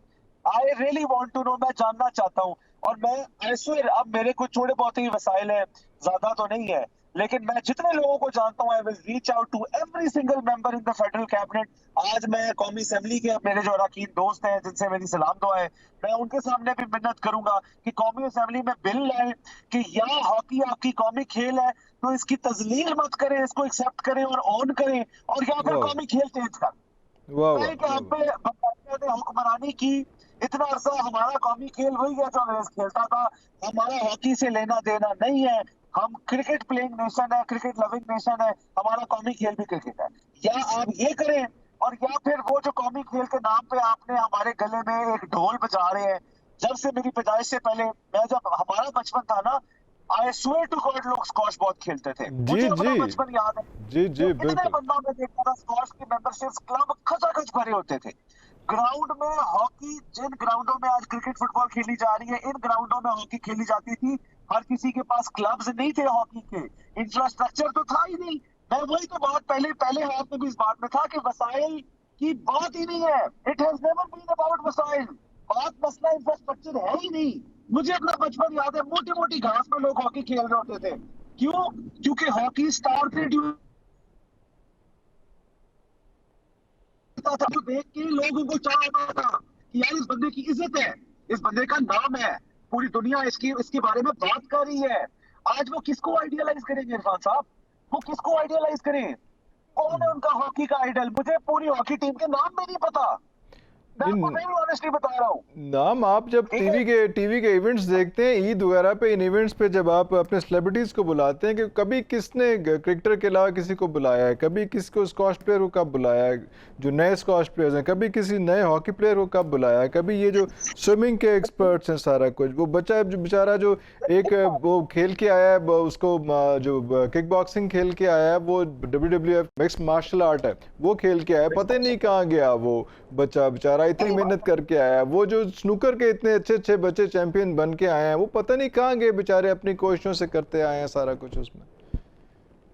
Speaker 3: I really want to know, मैं जानना चाहता हूँ। और मैं आई स्वेयर अब मेरे कुछ थोड़े बहुत ही वसाइल हैं, ज्यादा तो नहीं है, लेकिन मैं जितने लोगों को जानता हूँ, I will reach out to every single member in the federal cabinet. आज मैं कौमी असेंबली के मेरे जो अरकान दोस्त हैं जिनसे मेरी सलाम दुआ है, मैं उनके सामने भी मिन्नत करूंगा कि कौमी असेंबली में बिल लाए कि या हॉकी आपकी कौमी खेल है तो इसकी तजलील मत करें, इसको एक्सेप्ट करें और ऑन करें, और या फिर
Speaker 1: वाह
Speaker 3: कौमी खेल चेंज कर।
Speaker 1: वाह वाह
Speaker 3: नहीं कि हम
Speaker 1: वाह
Speaker 3: पे बरतानिया ने हुक्मरानी की इतना अरसा, हमारा कौमी खेल वही है जो अंग्रेज खेलता था। हमारा हॉकी से लेना देना नहीं है, हम क्रिकेट प्लेइंग नेशन है, क्रिकेट लविंग नेशन है, हमारा कौमी खेल भी क्रिकेट है। या आप ये करें, और या फिर वो जो कौमी खेल के नाम पे आपने हमारे गले में एक ढोल बजा रहे हैं। जब से मेरी पैदाइश से पहले, मैं जब हमारा बचपन था ना, आई स्वेयर टू गॉड लोग स्क्वॉश बहुत खेलते थे,
Speaker 1: जी
Speaker 3: मुझे अपना
Speaker 1: जी
Speaker 3: बचपन याद है।
Speaker 1: जी जी
Speaker 3: इतने
Speaker 1: बिल्कुल
Speaker 3: बंदा में देखता था, स्क्वॉश की मेंबरशिप्स क्लब खचाखच भरे होते थे। ग्राउंड में हॉकी, जिन ग्राउंडों में आज क्रिकेट फुटबॉल खेली जा रही है, इन ग्राउंडों में हॉकी खेली जाती थी। हर किसी के पास क्लब्स नहीं थे हॉकी के, इंफ्रास्ट्रक्चर तो था ही नहीं। मैं वही तो बात पहले हाथ में भी इस बात में था कि वसाइल की बात ही नहीं है। It has never been about वसाइल, बात मसला इंफ्रास्ट्रक्चर है ही नहीं। मुझे अपना बचपन याद है, मोटी मोटी घास में लोग हॉकी खेल रहे होते थे। क्यों? क्योंकि हॉकी स्टार प्रोड्यूस था, तो देख के लोगों को चाह आता था कि यार इस बंदे की इज्जत है, इस बंदे का नाम है, पूरी दुनिया इसके बारे में बात कर रही है। आज वो किसको आइडियलाइज करेंगे इरफान साहब? वो किसको आइडियलाइज करें? कौन है उनका हॉकी का आइडल? मुझे पूरी हॉकी टीम के नाम भी नहीं पता, मैं आपको
Speaker 1: इन
Speaker 3: नहीं ऑनेस्टली बता रहा हूँ।
Speaker 1: नाम आप जब
Speaker 3: ठीक है,
Speaker 1: टीवी के इवेंट्स देखते हैं, ईद वगैरह पे, इन इवेंट्स पे जब आप अपने सेलिब्रिटीज को बुलाते हैं, कि कभी किसने क्रिकेटर के अलावा किसी को बुलाया है, कभी किसको स्क्वॉश प्लेयर को कब बुलाया है, जो नए स्क्वॉश प्लेयर्स हैं, कभी किसी नए हॉकी प्लेयर को कब बुलाया है, कभी ये जो स्विमिंग के एक्सपर्ट्स हैं, सारा कुछ वो बच्चा जो बेचारा जो एक वो खेल के आया है, उसको जो किक बॉक्सिंग खेल के आया है, वो WWF मिक्स्ड मार्शल आर्ट है, वो खेल के आया है, पता ही नहीं कहाँ गया वो बच्चा बेचारा, इतनी मेहनत करके आया है। वो जो स्नूकर के इतने अच्छे अच्छे बच्चे चैंपियन बन के आए हैं, वो पता नहीं कहाँ गए बेचारे, अपनी कोशिशों से करते आए हैं सारा कुछ उसमें।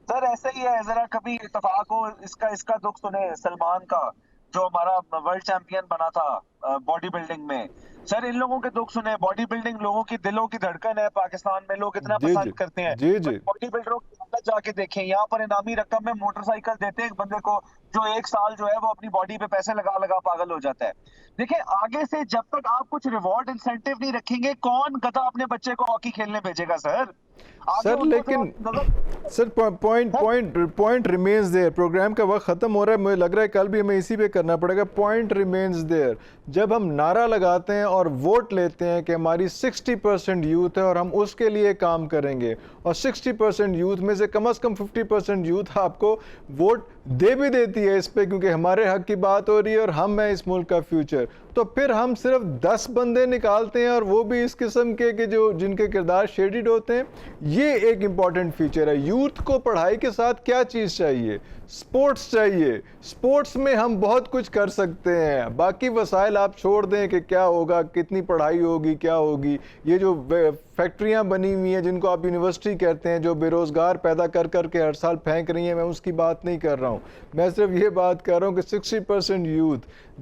Speaker 3: सर ऐसा ही है, जरा कभी इत्तेफाक हो, इसका दुख सुने सलमान का, जो हमारा वर्ल्ड चैंपियन बना था बॉडी बिल्डिंग में। सर इन लोगों के दुख सुने, बॉडी बिल्डिंग लोगों की दिलों की धड़कन है, पाकिस्तान में लोग इतना
Speaker 1: जी जी
Speaker 3: पसंद करते हैं।
Speaker 1: जी जी
Speaker 3: बॉडी बिल्डरों की हालत जाके देखें, यहाँ पर इनामी रकम में मोटरसाइकिल देते हैं एक बंदे को, जो एक साल जो है वो अपनी बॉडी पे पैसे लगा लगा पागल हो जाता है। देखिए आगे से जब तक आप कुछ रिवॉर्ड इंसेंटिव नहीं रखेंगे, कौन गधा अपने बच्चे को हॉकी खेलने भेजेगा सर? आगे
Speaker 1: सर
Speaker 3: उनको
Speaker 1: लेकिन sir point remains there. Program का वक्त ख़त्म हो रहा है, मुझे लग रहा है कल भी हमें इसी पे करना पड़ेगा। Point remains there. जब हम नारा लगाते हैं और वोट लेते हैं कि हमारी 60% यूथ है और हम उसके लिए काम करेंगे, और 60% यूथ में से कम 50% यूथ आपको वोट दे भी देती है इस पे, क्योंकि हमारे हक की बात हो रही है और हम हैं इस मुल्क का फ्यूचर, तो फिर हम सिर्फ 10 बंदे निकालते हैं, और वो भी इस किस्म के कि जो जिनके किरदार शेडिड होते हैं। ये एक इम्पॉर्टेंट फीचर है। यूथ को पढ़ाई के साथ क्या चीज़ चाहिए? स्पोर्ट्स चाहिए। स्पोर्ट्स में हम बहुत कुछ कर सकते हैं, बाकी वसाइल आप छोड़ दें कि क्या होगा, कितनी पढ़ाई होगी, क्या होगी। ये जो फैक्ट्रियां बनी हुई हैं जिनको आप यूनिवर्सिटी कहते हैं, जो बेरोज़गार पैदा कर करके हर साल फेंक रही हैं, मैं उसकी बात नहीं कर रहा हूँ। मैं सिर्फ ये बात कर रहा हूँ कि 60% यूथ,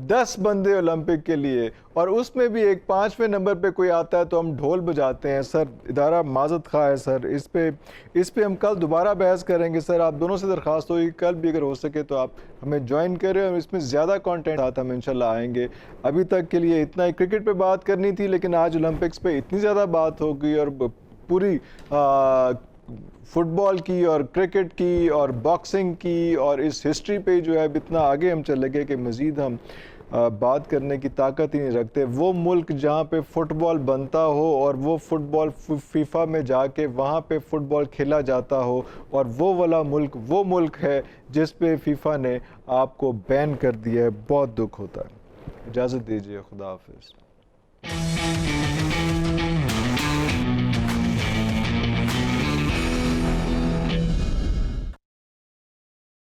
Speaker 1: 10 बंदे ओलंपिक के लिए, और उसमें भी एक 5वें नंबर पे कोई आता है तो हम ढोल बजाते हैं। सर इदारा माजत खा है सर, इस पे हम कल दोबारा बहस करेंगे। सर आप दोनों से दरख्वास्त होगी, कल भी अगर हो सके तो आप हमें ज्वाइन करें, और इसमें ज़्यादा कंटेंट साथ हम इंशाल्लाह आएंगे। अभी तक के लिए इतना ही क्रिकेट पे बात करनी थी, लेकिन आज ओलंपिक्स पे इतनी ज़्यादा बात हो गई, और पूरी फुटबॉल की और क्रिकेट की और बॉक्सिंग की और इस हिस्ट्री पे जो है इतना आगे हम चले गए कि मज़ीद हम बात करने की ताकत ही नहीं रखते। वो मुल्क जहाँ पे फुटबॉल बनता हो और वो फुटबॉल फीफा में जाके वहाँ पे फुटबॉल खेला जाता हो, और वो वाला मुल्क वो मुल्क है जिस पे फीफा ने आपको बैन कर दिया है। बहुत दुख होता है। इजाज़त दीजिए, खुदा हाफिज़।